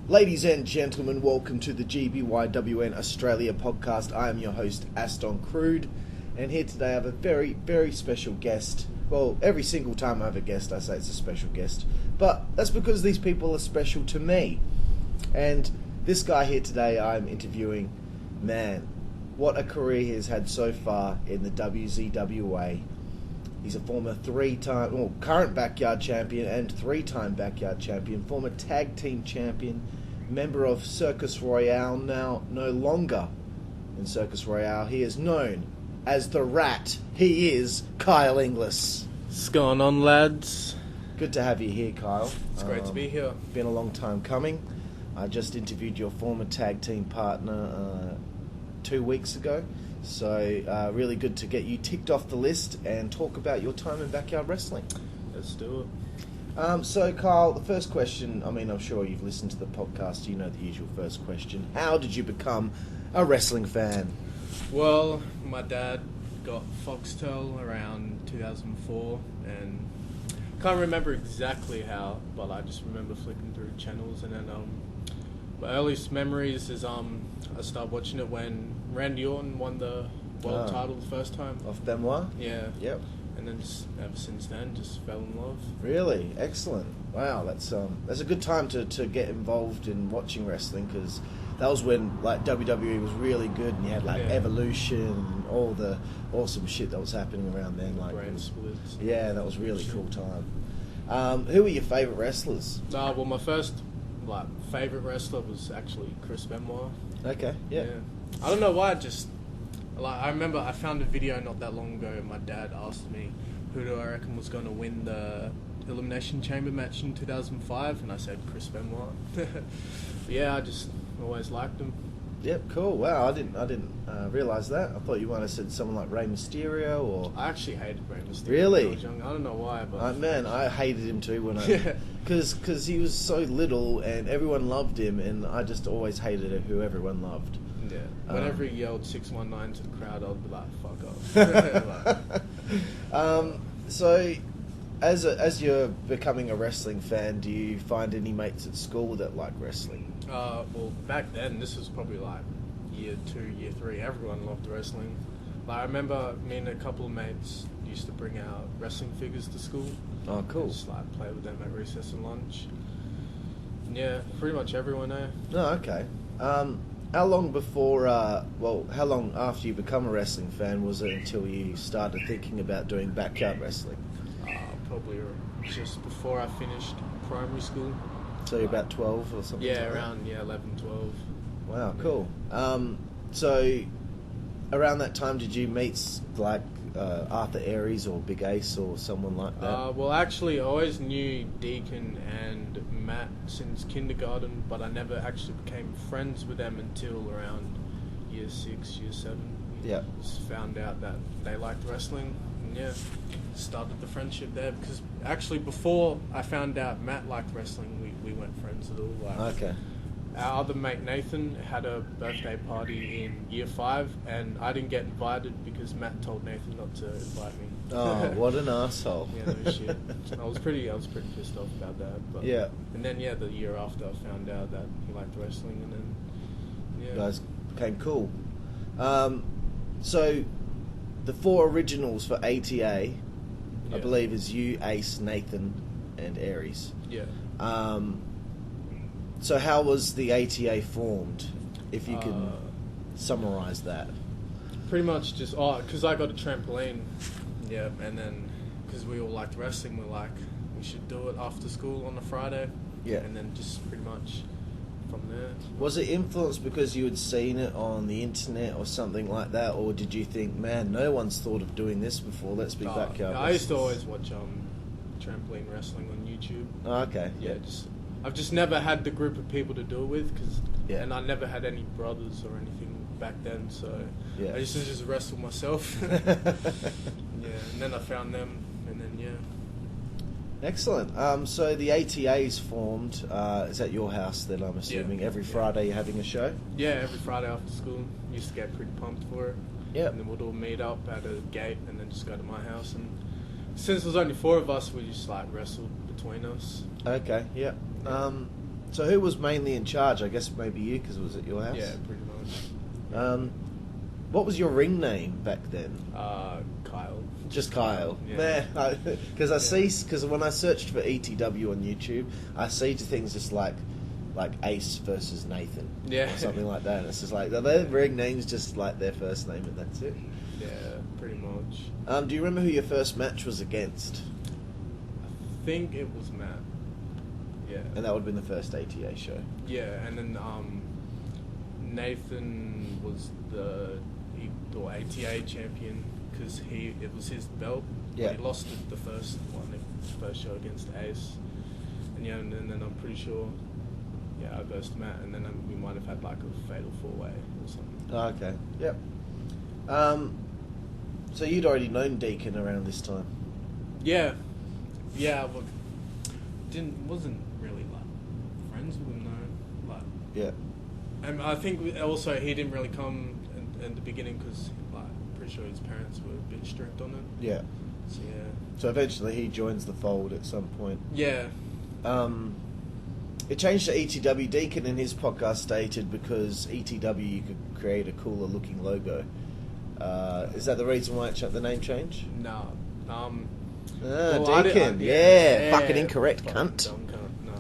Ladies and gentlemen, welcome to the GBYWN Australia podcast. I am your host, Aston Crude, and here today I have a very, very special guest. Well, every single time I have a guest, I say it's a special guest, but that's because these people are special to me. And this guy here today I'm interviewing, man, what a career he has had so far in the WZWA. He's a former current backyard champion and three-time backyard champion, former tag team champion, member of Circus Royale, now no longer in Circus Royale. He is known as the Rat. He is Kyle Inglis. What's going on, lads? Good to have you here, Kyle. It's great to be here. Been a long time coming. I just interviewed your former tag team partner 2 weeks ago. So, really good to get you ticked off the list and talk about your time in backyard wrestling. Let's do it. So, Kyle, the first question, I'm sure you've listened to the podcast, you know the usual first question. How did you become a wrestling fan? Well, my dad got Foxtel around 2004, and can't remember exactly how, but I just remember flicking through channels, and then my earliest memories is I started watching it when Randy Orton won the world title the first time. Off Benoit? Yeah. Yep. And then ever since then, just fell in love. Really? Excellent. Wow, that's a good time to get involved in watching wrestling, because that was when WWE was really good, and you had Evolution and all the awesome shit that was happening around then. Brand splits. Yeah, that was really cool time. Who were your favourite wrestlers? Well, my first favourite wrestler was actually Chris Benoit. Okay, yeah. I don't know why, I remember I found a video not that long ago, and my dad asked me who do I reckon was going to win the Elimination Chamber match in 2005, and I said Chris Benoit. Yeah, I just always liked him. Yep, cool. Wow, I didn't realise that. I thought you might have said someone like Rey Mysterio or... I actually hated Rey Mysterio really? when I was young. I don't know why, but... man, I hated him too when I... Because he was so little and everyone loved him, and I just always hated who everyone loved. Yeah. Whenever he yelled 619 to the crowd, I'd be like, fuck off. So, as you're becoming a wrestling fan, do you find any mates at school that like wrestling? Well, back then, this was probably year 2, year 3. Everyone loved wrestling. I remember me and a couple of mates used to bring out wrestling figures to school. Oh, cool. And just play with them at recess and lunch. And yeah, pretty much everyone there. Oh, okay. How long after you become a wrestling fan was it until you started thinking about doing backyard wrestling? Probably just before I finished primary school. So you're about 12 or something? Yeah, around 11, 12. Wow, cool. So around that time, did you meet Arthur Aries or Big Ace or someone like that? Well, actually, I always knew Deacon and Matt since kindergarten, but I never actually became friends with them until around year 6, year 7. Yeah. Just found out that they liked wrestling, and started the friendship there, because actually before I found out Matt liked wrestling, we weren't friends at all. Okay. Our other mate Nathan had a birthday party in year 5, and I didn't get invited because Matt told Nathan not to invite me. Oh, what an asshole! Yeah, no shit. I was pretty pissed off about that. But yeah. And then the year after, I found out that he liked wrestling, and then you guys became cool. So the 4 originals for ATA, I believe, is you, Ace, Nathan, and Aries. Yeah. So how was the ATA formed, if you can summarise that? Pretty much just, because I got a trampoline, and then because we all liked wrestling, we're like, we should do it after school on a Friday, and then just pretty much from there. Was it influenced because you had seen it on the internet or something like that, or did you think, man, no one's thought of doing this before, let's be backyard I used to always watch trampoline wrestling on YouTube. Oh, okay. Yeah, I've just never had the group of people to do it with, and I never had any brothers or anything back then, so I used to just wrestle myself. And then I found them, and then Excellent. So the ATA's formed. Is at your house then, I'm assuming? Every Friday you're having a show? Yeah, every Friday after school. Used to get pretty pumped for it. Yeah. And then we'd all meet up at a gate and then just go to my house. And since there was only 4 of us, we just wrestled between us. Okay, yeah. So who was mainly in charge? I guess maybe you, because it was at your house. Yeah, pretty much. What was your ring name back then? Kyle. Just Kyle. Yeah. Man, because when I searched for ETW on YouTube, I see things just like Ace versus Nathan. Yeah. Or something like that. And it's just like, their ring names just like their first name and that's it. Yeah, pretty much. Do you remember who your first match was against? I think it was Matt. Yeah. And that would have been the first ATA show. Yeah, and then Nathan was the ATA champion because it was his belt. Yeah. He lost it the first show against Ace, and then I'm pretty sure, I versed Matt, and then we might have had like a fatal 4-way or something. Oh, okay. Yep. So you'd already known Deacon around this time. Yeah, but wasn't really like friends with him though. Like, yeah. And I think also he didn't really come in the beginning because like pretty sure his parents were a bit strict on it. Yeah. So yeah. So eventually he joins the fold at some point. Yeah. It changed to ETW. Deacon in his podcast stated because ETW you could create a cooler looking logo. Is that the reason why the name changed? No. Deacon. Yeah. Fucking incorrect, cunt. Dumb cunt. No.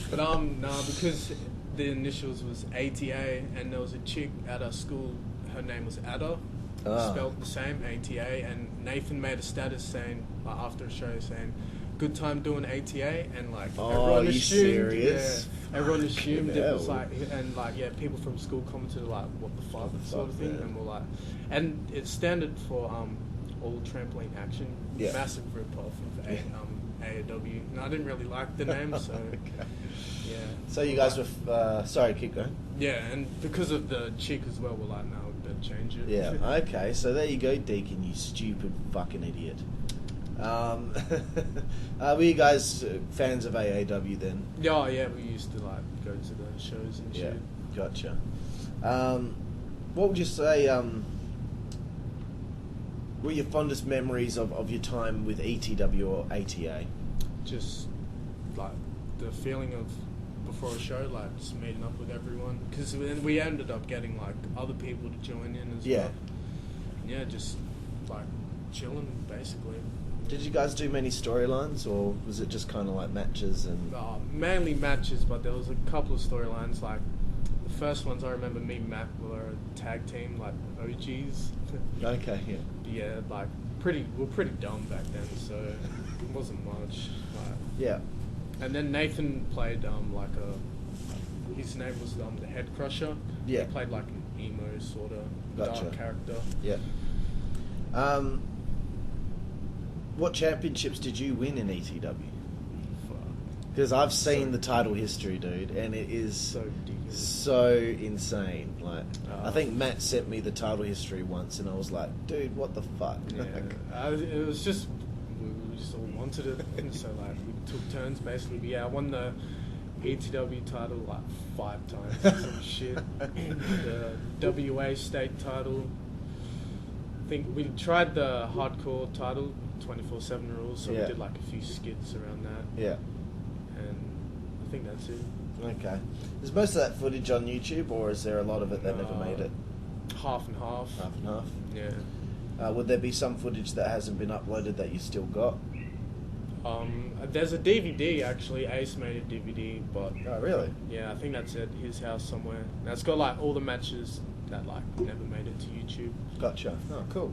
But no, because the initials was ATA, and there was a chick at our school. Her name was Ada, spelled the same, ATA. And Nathan made a status saying after a show saying, "Good time doing ATA," and like everyone assumed. Serious? Yeah, everyone assumed it was hell. like, and like people from school commented like, "What the fuck?" sort of thing, yeah. and we're like, and it's standard for all trampoline action. Yeah. Massive rip off of AAW. And I didn't really like the name, so Okay. yeah. So you guys were... sorry, keep going. Yeah, and because of the chick as well, we're like, no, we better change it. Yeah, okay. So there you go, Deacon, you stupid fucking idiot. Were you guys fans of AAW then? Yeah, we used to like go to the shows and shit. Yeah, gotcha. What would you say were your fondest memories of your time with ETW or ATA? Just like the feeling of before a show, like just meeting up with everyone, because we ended up getting like other people to join in as well. Yeah, just like chilling basically. Did you guys do many storylines, or was it just kind of like matches and? Mainly matches, but there was a couple of storylines. Like the first ones, I remember me and Matt were a tag team, like OGs. Okay, yeah. Yeah, like we're pretty dumb back then, so it wasn't much. Like, Yeah. and then Nathan played his name was the Head Crusher. Yeah. He played like an emo sort of Gotcha. dark character. Yeah. What championships did you win in ETW? Because I've seen the title history, dude, and it is So ridiculous. so insane. Like, I think Matt sent me the title history once, and I was like, dude, what the fuck? Yeah, it was just we just all wanted it, and so like we took turns basically. But yeah, I won the ETW title like 5 times, or some shit. The WA state title. I think we tried the hardcore title, 24/7 rules, so Yeah. we did like a few skits around that, Yeah. and I think that's it. Okay. Is most of that footage on YouTube, or is there a lot of it that never made it? Half and half. Half and half. Yeah. Would there be some footage that hasn't been uploaded that you still got? There's a DVD actually. Ace made a DVD, but Oh, really? yeah, I think that's at his house somewhere. Now it's got like all the matches that like never made it to YouTube. Gotcha. Oh, cool.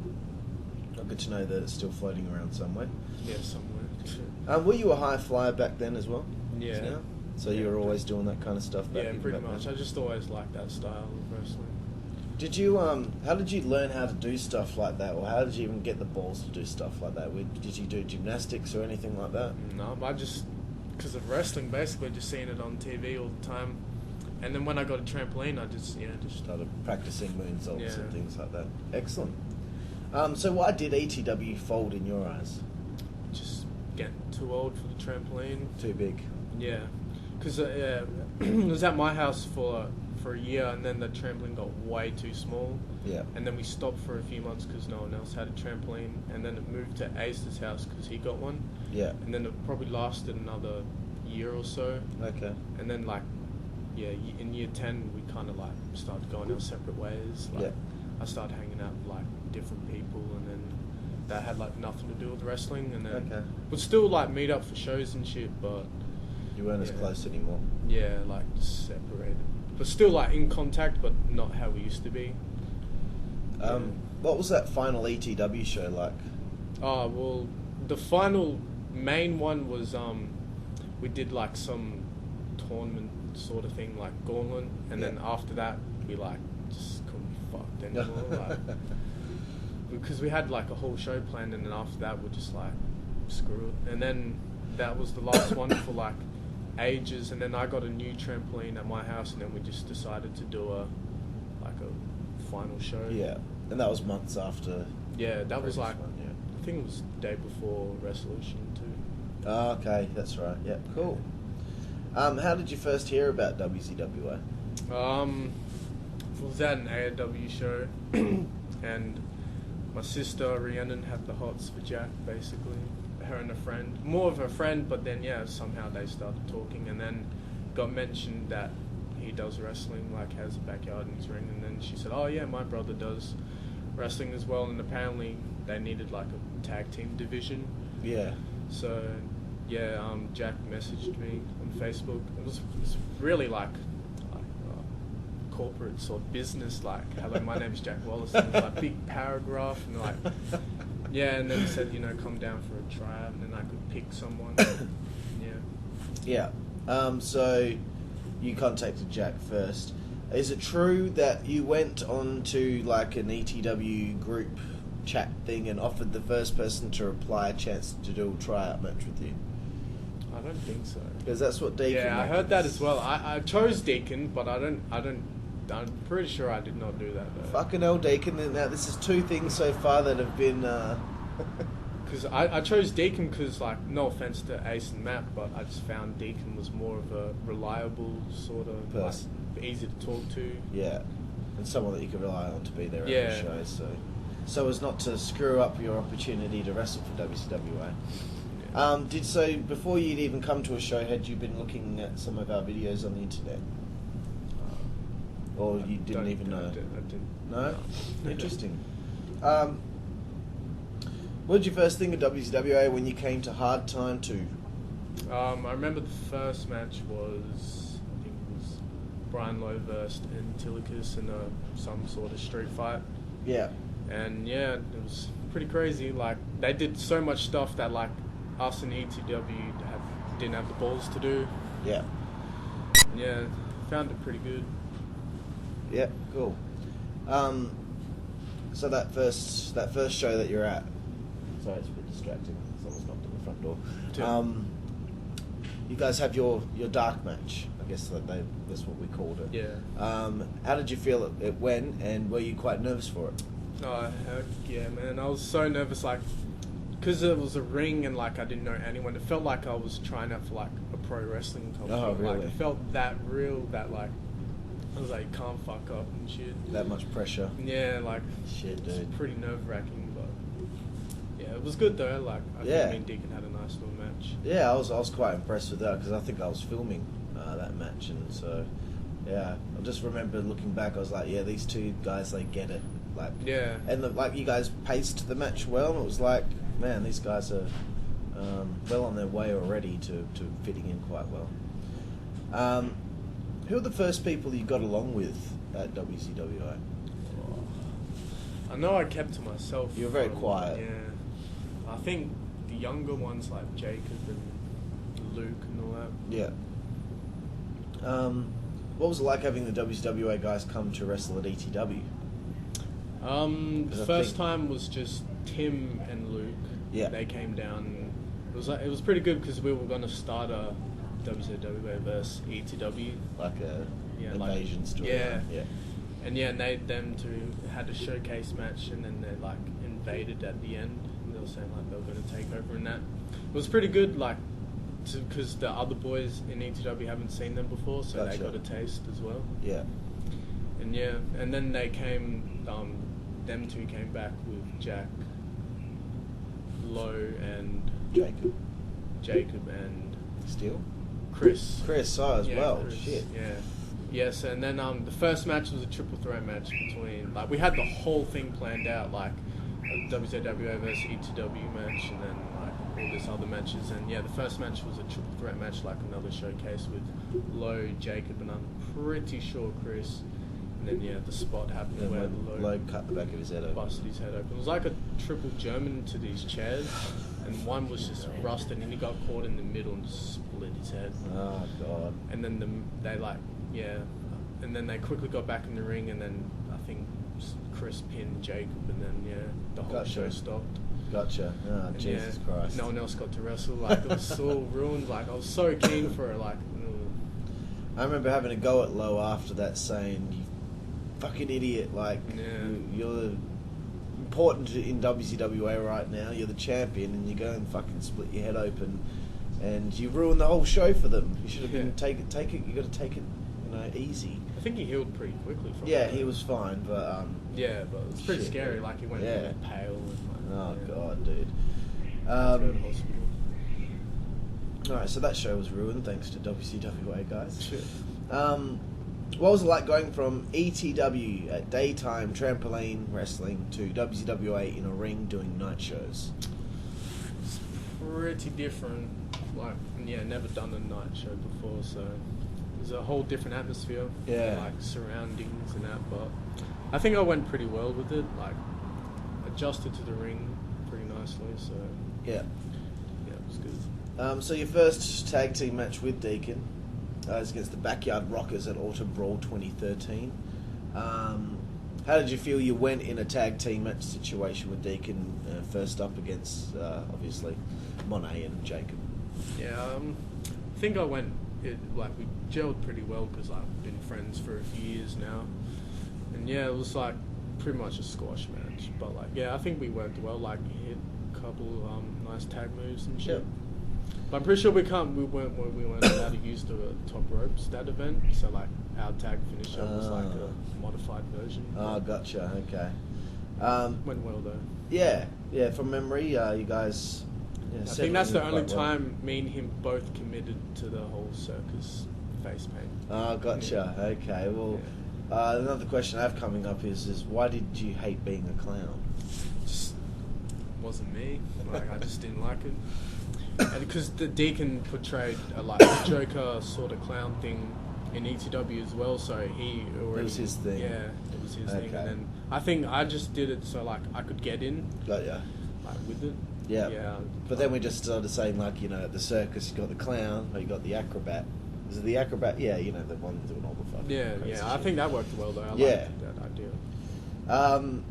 Oh, good to know that it's still floating around somewhere. Yeah, somewhere. Were you a high flyer back then as well? Yeah. Yeah? So you were always doing that kind of stuff back Yeah, even pretty back much. then? I just always liked that style of wrestling. Did you how did you learn how to do stuff like that, or how did you even get the balls to do stuff like that? Did you do gymnastics or anything like that? No, but I just because of wrestling, basically just seeing it on TV all the time, and then when I got a trampoline, I just Started practicing moonsaults Yeah. and things like that. Excellent. So why did ETW fold in your eyes? just getting too old for the trampoline. Too big. Yeah, because it was at my house for a year, and then the trampoline got way too small. Yeah. And then we stopped for a few months because no one else had a trampoline, and then it moved to Ace's house because he got one. Yeah. And then it probably lasted another year or so, Okay. and then like in year 10 we kind of like started going our separate ways. Like, I started hanging out with like different people, and then that had like nothing to do with wrestling, and then we'd still like meet up for shows and shit, but you weren't as close anymore. Yeah, like separated, but still like in contact, but not how we used to be. What was that final ETW show like? Oh well, the final main one was we did like some tournament sort of thing, like Gauntlet, and then after that we like just couldn't be fucked anymore. Like, because we had like a whole show planned, and then after that we're just like, screw it. And then that was the last one for like ages, and then I got a new trampoline at my house, and then we just decided to do a final show. Yeah, and that was months after. Yeah, that was like I think it was the day before Resolution too. Oh, okay, that's right. Yeah, cool. How did you first hear about WZWA? It was at an AAW show, and my sister Rhiannon had the hots for Jack, basically. Her and a friend, more of a friend, but then somehow they started talking, and then got mentioned that he does wrestling, like has a backyard in his ring, and then she said, "Oh yeah, my brother does wrestling as well," and apparently they needed like a tag team division. Yeah. So Jack messaged me on Facebook. It was really like corporate sort of business, like, "Hello, my name's Jack Wallace," and it was like big paragraph, and like, and then he said, come down for a tryout, and then I could pick someone. So you contacted Jack first. Is it true that you went on to like an ETW group chat thing and offered the first person to reply a chance to do a tryout match with you? I don't think so. Because that's what Deacon. Yeah, I heard that as well. I chose Deacon, but I'm pretty sure I did not do that though. Fucking hell, Deacon. Now this is two things so far that have been. Because I chose Deacon because, like, no offense to Ace and Matt, but I just found Deacon was more of a reliable sort of person, like, easy to talk to. Yeah, and someone that you could rely on to be there at the show. So as not to screw up your opportunity to wrestle for WZWA. So before you'd even come to a show, had you been looking at some of our videos on the internet? Or you didn't even know? I didn't. No? Interesting. What did you first think of WZWA when you came to Hard Time 2? I remember the first match was, I think it was Brian Lowe versus Antilicus in some sort of street fight. Yeah. And it was pretty crazy. Like, they did so much stuff that, like, us in ETW didn't have the balls to do. Yeah. Yeah, found it pretty good. Yeah, cool. So that first show that you're at, sorry, it's a bit distracting. Someone's knocked on the front door. You guys have your dark match. I guess that's what we called it. Yeah. How did you feel it went, and were you quite nervous for it? Oh, heck yeah, man. I was so nervous, like, because it was a ring and, like, I didn't know anyone. It felt like I was trying out for, like, a pro wrestling company. Oh, really? Like, it felt that real, that, like, I was like, you can't fuck up and shit. That much pressure. Yeah, like, shit, dude. It's pretty nerve-wracking, but yeah, it was good though. Like, I think me and Deacon had a nice little match. Yeah, I was quite impressed with that because I think I was filming that match, and so I just remember looking back. I was like, these two guys, they get it. Like, and you guys paced the match well, and it was like, man, these guys are well on their way already to fitting in quite well. Who are the first people you got along with at WZWA? I know I kept to myself. You were very quiet. Yeah. I think the younger ones like Jacob and Luke and all that. Yeah. What was it like having the WZWA guys come to wrestle at ETW? The first time was just Tim and Luke. Yeah. They came down. It was pretty good because we were going to start a WZWA versus ETW, like a invasion story. Yeah. And them two had a showcase match, and then they like invaded at the end. And they were saying like they were going to take over, and that it was pretty good. Like, because the other boys in ETW haven't seen them before, so they got a taste as well. Yeah. And then they came. Them two came back with Jack, Lowe, and Jacob and Steele. Chris as well. Chris, Shit. Yeah. Yes, and then the first match was a triple threat match between, like, we had the whole thing planned out, like a WZWA versus E2W match, and then like all these other matches. And yeah, the first match was a triple threat match, like another showcase with Lowe, Jacob, and I'm pretty sure Chris. And then yeah, the spot happened where Lowe cut the back of his head open. Busted his head open. It was like a triple German to these chairs, and one was just rusted, and he got caught in the middle and just split his head. Oh god! And then and then they quickly got back in the ring, and then I think Chris pinned Jacob, and then yeah, the whole show stopped. Gotcha. Oh, And Jesus yeah, Christ! No one else got to wrestle. Like it was all ruined. Like I was so keen for it. Like I remember having a go at Lowe after that, saying, "You fucking idiot! Like you're important in WZWA right now. You're the champion, and you go and fucking split your head open, and you ruin the whole show for them. You should have been take it. You got to take it, easy." I think he healed pretty quickly from Yeah, it. he was fine, but yeah, but it was pretty scary. Dude. Like he went really pale. And God, dude. Go to hospital. Alright, so that show was ruined thanks to WZWA guys. Shit. What was it like going from ETW at daytime trampoline wrestling to WZWA in a ring doing night shows? It's pretty different. Like, yeah, never done a night show before, so it was a whole different atmosphere. Yeah. Like surroundings and that, but I think I went pretty well with it. Like, adjusted to the ring pretty nicely, so Yeah. yeah, it was good. So your first tag team match with Deacon was against the Backyard Rockers at Autumn Brawl 2013. How did you feel you went in a tag team match situation with Deacon first up against, obviously, Monet and Jacob? Yeah, I think I went, we gelled pretty well because I've been friends for a few years now. And yeah, it was like pretty much a squash match. But like, yeah, I think we worked well, like hit a couple nice tag moves and shit. Yep. But I'm pretty sure we weren't allowed to use the top ropes that event. So like our tag finisher was like a modified version. Oh, gotcha, okay. Went well though. Yeah, from memory, you guys... Yeah, I think that's the only quite well. time me and him both committed to the whole circus face paint. Oh, gotcha. Yeah. Okay. Well, another question I have coming up is why did you hate being a clown? Just wasn't me. Like I just didn't like it. And because the Deacon portrayed a Joker sort of clown thing in ETW as well, so he already... It was his thing. Yeah, it was his thing. Okay. And then I think I just did it so like I could get in Gotcha. like with it. Yeah. Yeah. But then we just started saying, like, at the circus, you got the clown, or you got the acrobat. Is it the acrobat? Yeah, the one doing all the fucking Yeah, crazy I shit. think that worked well though. I Yeah. liked that idea.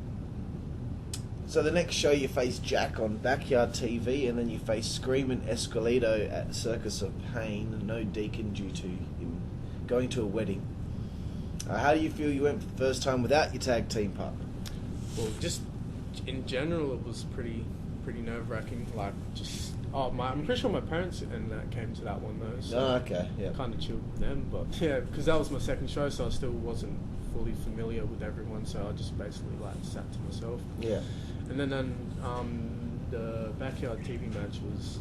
So the next show you face Jack on Backyard TV, and then you face Screamin' Esqueleto at Circus of Pain, and no Deacon due to him going to a wedding. How do you feel you went for the first time without your tag team partner? Well, just in general, it was pretty nerve-wracking. Like, just I'm pretty sure my parents and that came to that one though. So Okay, yeah. kind of chilled with them, but yeah, because that was my second show, so I still wasn't fully familiar with everyone. So I just basically like sat to myself. Yeah. And then the Backyard TV match was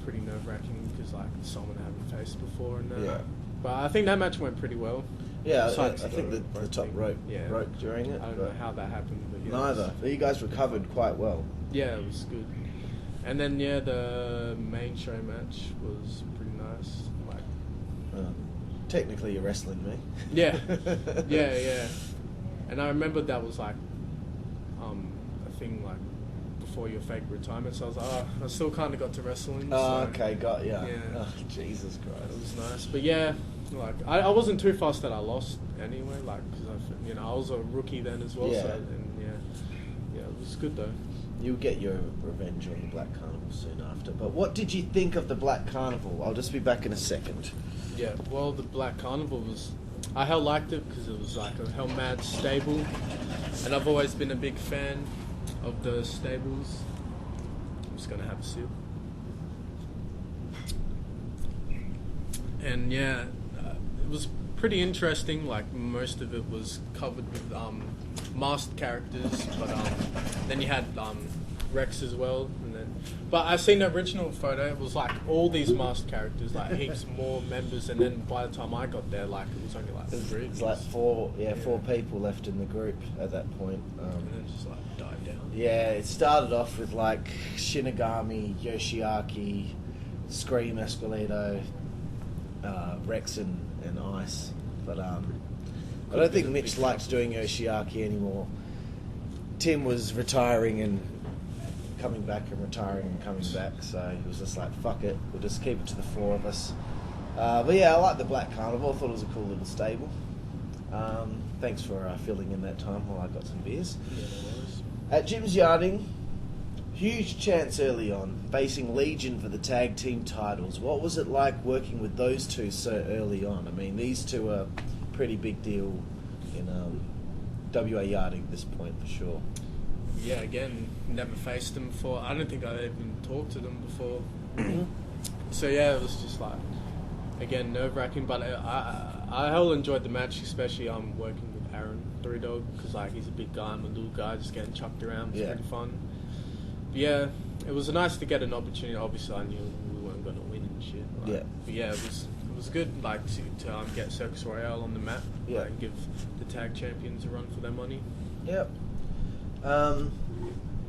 pretty nerve-wracking because like someone I haven't faced before, and Yeah. But I think that match went pretty well. Yeah, I Besides think the top rope broke during it. I don't but know how that happened, but yeah. Neither. But you guys recovered quite well. Yeah, it was good. And then the main show match was pretty nice. Like, Technically, you're wrestling me. yeah. And I remember that was like a thing like before your fake retirement. So I was like, I still kind of got to wrestling. Oh, so, okay, got ya. Yeah. Oh, Jesus It Christ. was nice, but yeah, like I wasn't too fast that I lost anyway. Like because I was a rookie then as well. Yeah. So and yeah, it was good though. You'll get your revenge on the Black Carnival soon after. But what did you think of the Black Carnival? I'll just be back in a second. Yeah, well, the Black Carnival was... I hell liked it because it was like a hell mad stable. And I've always been a big fan of the stables. I'm just going to have a sip. And yeah, it was pretty interesting. Like most of it was covered with masked characters. But then you had Rex as well. And then But I seen the original photo. It was like all these masked characters, like heaps more members, and then by the time I got there, like it was only like three. It's like four people left in the group at that point. And then it just like died down. Yeah, it started off with like Shinigami, Yoshiaki, Scream, Esqueleto, Rex, and Ice. But I don't think Mitch likes doing Yoshiaki anymore. Tim was retiring and coming back and retiring and coming back, so he was just like, fuck it, we'll just keep it to the four of us. But yeah, I like the Black Carnival. I thought it was a cool little stable. Thanks for filling in that time while I got some beers. Yeah, there was. At Jim's Yarding, huge chance early on, facing Legion for the tag team titles. What was it like working with those two so early on? I mean, these two are pretty big deal in WA Yarding at this point, for sure. Yeah, again, never faced them before. I don't think I've even talked to them before. So yeah, it was just like, again, nerve-wracking, but I whole enjoyed the match, especially working with Aaron, Three Dog, because like he's a big guy, I'm a little guy, just getting chucked around. It was pretty fun. But yeah, it was nice to get an opportunity. Obviously, I knew we weren't going to win and shit. Like, but yeah, it was good, like to get Circus Royale on the map, and give the tag champions a run for their money. Yep.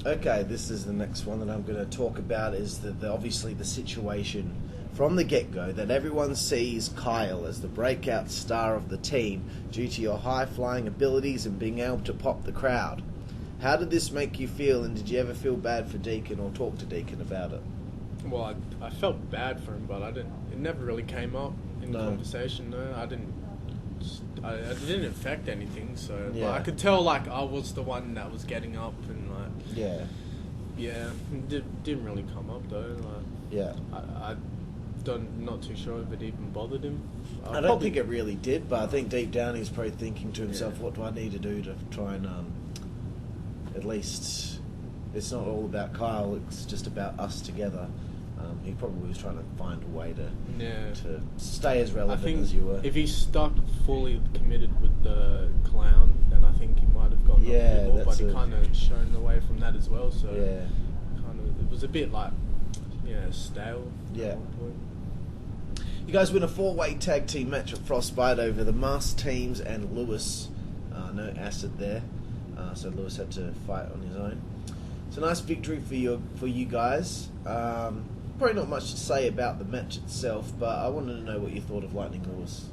Okay, this is the next one that I'm going to talk about, is obviously the situation from the get-go that everyone sees Kyle as the breakout star of the team due to your high-flying abilities and being able to pop the crowd. How did this make you feel, and did you ever feel bad for Deacon or talk to Deacon about it? Well, I felt bad for him, but it never really came up in conversation. No, I didn't affect anything, so but I could tell like I was the one that was getting up and like it didn't really come up though. Like, not too sure if it even bothered him. I don't think it really did, but I think deep down he's probably thinking to himself, what do I need to do to try and at least it's not all about Kyle, it's just about us together. He probably was trying to find a way to stay as relevant as you were. If he stuck fully committed with the clown, then I think he might have gotten a bit more, but he kind of shown away from that as well, so kind of it was a bit like stale at one point. You guys win a 4-way tag team match at Frostbite over the Masked Teams and Lewis. No Acid there, so Lewis had to fight on his own. It's a nice victory for you guys. Probably not much to say about the match itself, but I wanted to know what you thought of Lightning Lewis.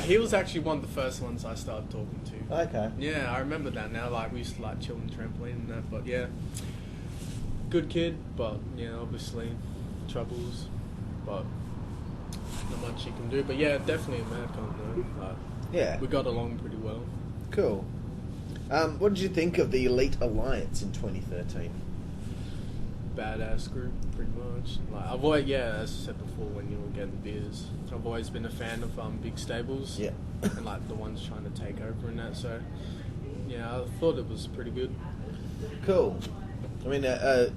He was actually one of the first ones I started talking to. Okay. Yeah, I remember that now. Like we used to like chill on the trampoline and that, but yeah, good kid, but obviously troubles, but not much you can do. But yeah, definitely a mad cunt though. We got along pretty well. Cool. What did you think of the Elite Alliance in 2013? Badass group, pretty much. Like as I said before, when you were getting beers, I've always been a fan of big stables. Yeah. And like the ones trying to take over and that. So yeah, I thought it was pretty good. Cool. I mean,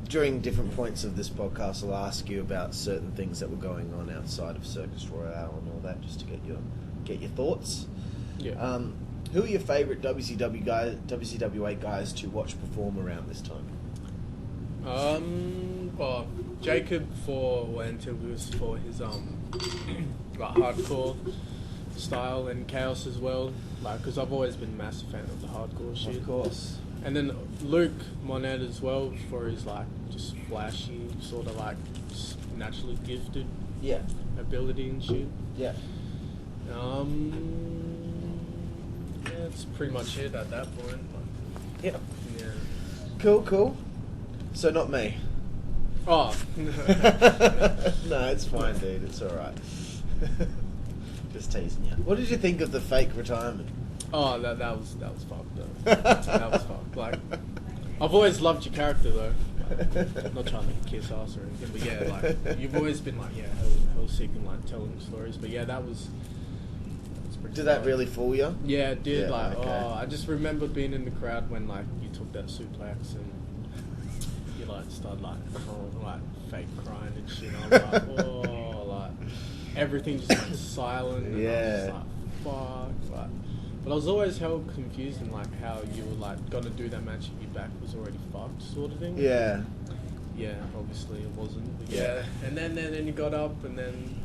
during different points of this podcast, I'll ask you about certain things that were going on outside of Circus Royale and all that, just to get your thoughts. Yeah. Who are your favourite WZWA guys to watch perform around this time? Well, Jacob until he was for his like hardcore style and chaos as well. Like, because I've always been a massive fan of the hardcore shit. Of course. And then Luke Monet as well for his like just flashy, sort of like just naturally gifted ability and shit. Yeah. That's pretty much it at that point. Yeah. Yeah. Cool. So not me. Oh. No, it's fine, dude. It's all right. Just teasing you. What did you think of the fake retirement? Oh, that was fucked though. That was fucked. Like, I've always loved your character though. Like, not trying to kiss ass or anything, but yeah, like you've always been like hell sick and like telling stories. But yeah, that was pretty. Did that really fool you? Yeah, it did. Yeah, I just remember being in the crowd when like you took that suplex and you like started like fake crying and shit. I was like, like everything just went silent. And I was just like, fuck. Like, But I was always held confused in like how you were like gonna do that match and your back was already fucked, sort of thing. Yeah. Yeah, obviously it wasn't. But Yeah. And then you got up and then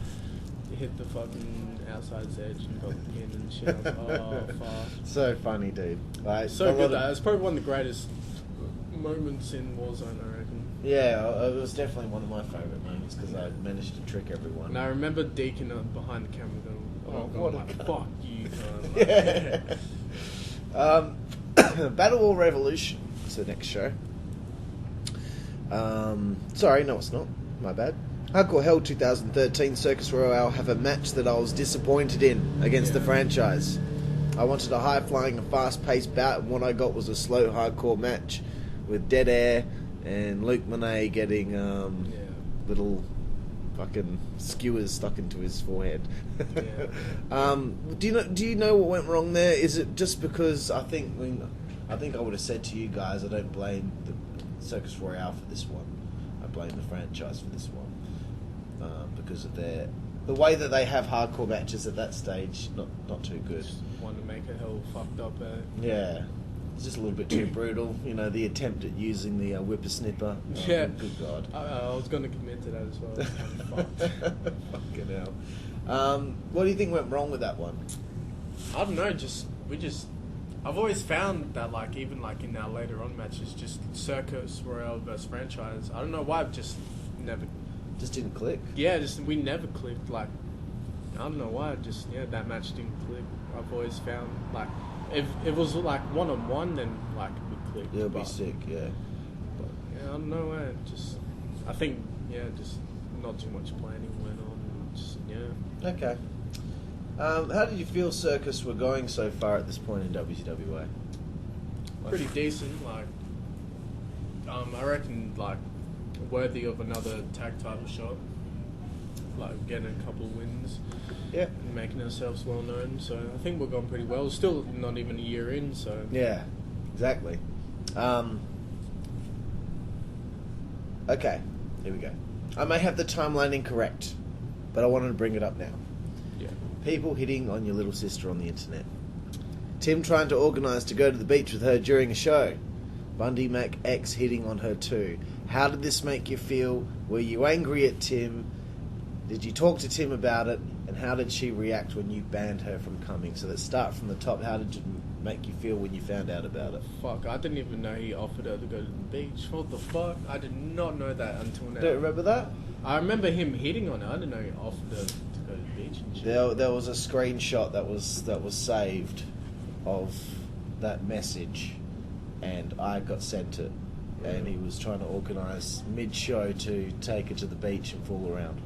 you hit the fucking outside edge and got the pin and shit. I was like, oh fuck. So funny, dude. Like, So good though. It's probably one of the greatest moments in Warzone, I reckon. Yeah, it was definitely one of my favourite moments because I managed to trick everyone. And I remember Deacon behind the camera going, what a like, cunt. fuck you, cunt. Yeah. Battle War Revolution is the next show. Sorry, no, it's not. My bad. Hardcore Hell 2013 Circus Royale have a match that I was disappointed in against the franchise. I wanted a high-flying and fast-paced bout, and what I got was a slow hardcore match with Dead Air and Luke Monet getting little fucking skewers stuck into his forehead. Yeah. Do you know what went wrong there? Is it just because I think I would have said to you guys I don't blame the Circus Royale for this one. I blame the franchise for this one because of the way that they have hardcore matches at that stage. Not too good. Just wanted to make it hell fucked up. Yeah. It's just a little bit too brutal. You know, the attempt at using the whippersnipper. Yeah. Good God. I was going to commit to that as well. It's kind of fucked. Fucking hell. What do you think went wrong with that one? I don't know, I've always found that like even like in our later on matches, just Circus Royale versus franchise, I don't know why I've just never Just didn't click? Yeah, we never clicked. Like, I don't know why. That match didn't click. I've always found like, if it was like 1-on-1, then like it would click. It'll be sick, yeah. But yeah, I don't know. I think just not too much planning went on. Okay. How did you feel Circus were going so far at this point in WZWA? Pretty decent. Like, I reckon like worthy of another tag title shot. Like getting a couple of wins. Yeah. And making ourselves well known. So I think we're going pretty well. Still not even a year in. So Yeah, exactly. Okay, here we go. I may have the timeline incorrect, but I wanted to bring it up now. yeah. People hitting on your little sister on the internet. Tim trying to organise to go to the beach with her during a show. Bundy Mac X hitting on her too. How did this make you feel? Were you angry at Tim? Did you talk to Tim about it? And how did she react when you banned her from coming? So let's start from the top. How did it make you feel when you found out about it? Fuck, I didn't even know he offered her to go to the beach. What the fuck? I did not know that until now. Don't remember that? I remember him hitting on her. I didn't know he offered her to go to the beach and shit. There was a screenshot that was saved of that message, and I got sent it. And he was trying to organise mid-show to take her to the beach and fool around.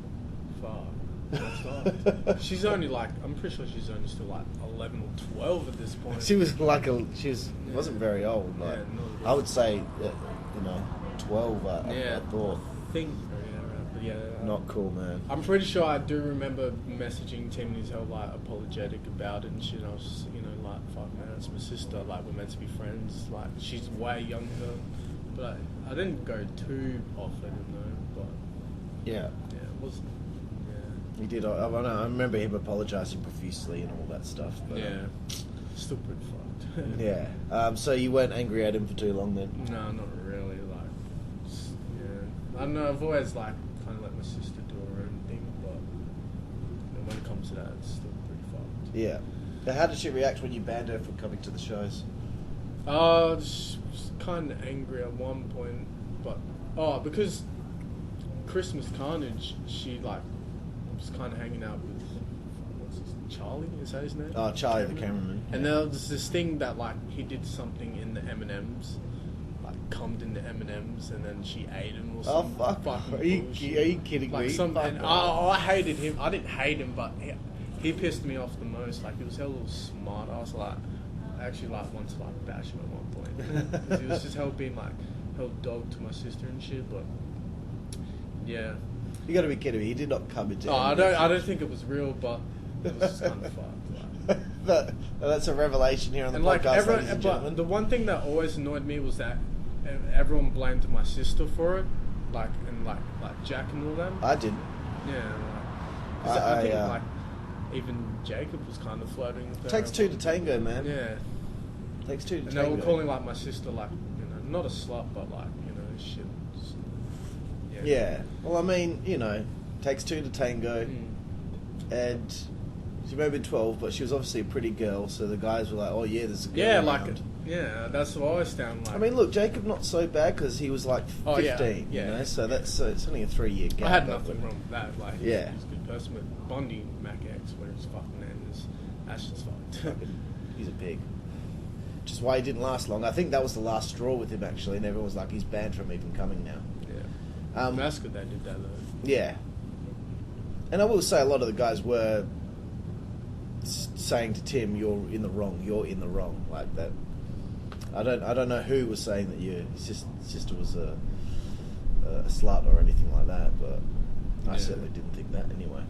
Fuck. That's fucked. She's only like, I'm pretty sure she's only still like 11 or 12 at this point. She was wasn't very old. Like, Yeah, not I would say, 12. I thought. I think, but yeah. Not cool, man. I'm pretty sure I do remember messaging Tim and he's hell like apologetic about it and shit. I was just, like, fuck man, it's my sister. Like, we're meant to be friends. Like, she's way younger. But I didn't go too off at him though. But Yeah. yeah, it wasn't. He did. I remember him apologising profusely and all that stuff. But, Yeah, still pretty fucked. Yeah. So you weren't angry at him for too long then? No, not really. Like, I don't know. I've always like kind of let my sister do her own thing, but when it comes to that, it's still pretty fucked. Yeah. Now, how did she react when you banned her from coming to the shows? She was kind of angry at one point, but because Christmas Carnage, she like was kind of hanging out with Charlie. Is that his name? Oh, Charlie the cameraman. And there was this thing that like he did something in the M&Ms, like cummed in the M&Ms, and then she ate him or something. Oh fuck! Are you kidding like me? I hated him. I didn't hate him, but he pissed me off the most. Like he was hella smart. I was like, I actually like wanted to like bash him at one point because he was just being like dog to my sister and shit. But yeah, You got to be kidding me. He did not come into. I don't think it was real, but it was just kind of fucked. Like. That's a revelation here on the And like podcast, ladies and gentlemen. but the one thing that always annoyed me was that everyone blamed my sister for it, like Jack and all them. I didn't. Yeah, like, 'cause I think like even Jacob was kind of flirting with her. Takes two to tango, man. Yeah. Takes two to And tango. they were calling like my sister like, not a slut, but like, shit. Yeah. Well, I mean, takes two to tango. And she may have been 12, but she was obviously a pretty girl, so the guys were like, oh yeah, there's a girl around. That's what I always sound like. I mean, look, Jacob not so bad because he was like 15, so it's only a 3-year gap. I had nothing wrong with that. Like, yeah. He was a good person, but Bondi Mac X, where his fucking name is, Ashton's fucked. He's a pig. Which is why he didn't last long. I think that was the last straw with him, actually, and everyone was like, he's banned from even coming now. Yeah. That's good they did that, though. Yeah. And I will say a lot of the guys were saying to Tim, you're in the wrong, like that. I don't know who was saying that his sister was a slut or anything like that, but I certainly didn't think that anyway.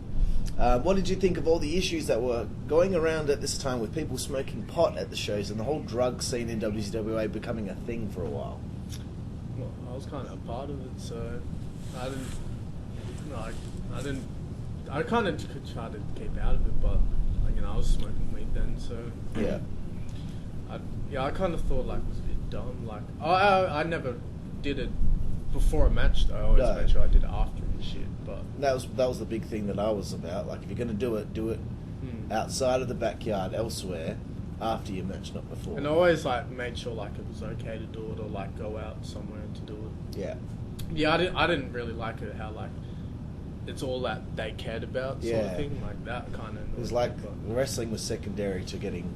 What did you think of all the issues that were going around at this time with people smoking pot at the shows and the whole drug scene in WZWA becoming a thing for a while? Well, I was kind of a part of it, so I kind of could try to keep out of it, but I was smoking weed then, so I kind of thought like it was a bit dumb. Like I never did it before a match though. I always made sure I did it after and shit. But that was the big thing that I was about. Like if you're going to do it outside of the backyard, elsewhere, after your match, not before. And I always like made sure like it was okay to do it or like go out somewhere to do it. Yeah. Yeah, I didn't really like it how like it's all that they cared about sort of thing, like that kind of. It was like wrestling was secondary to getting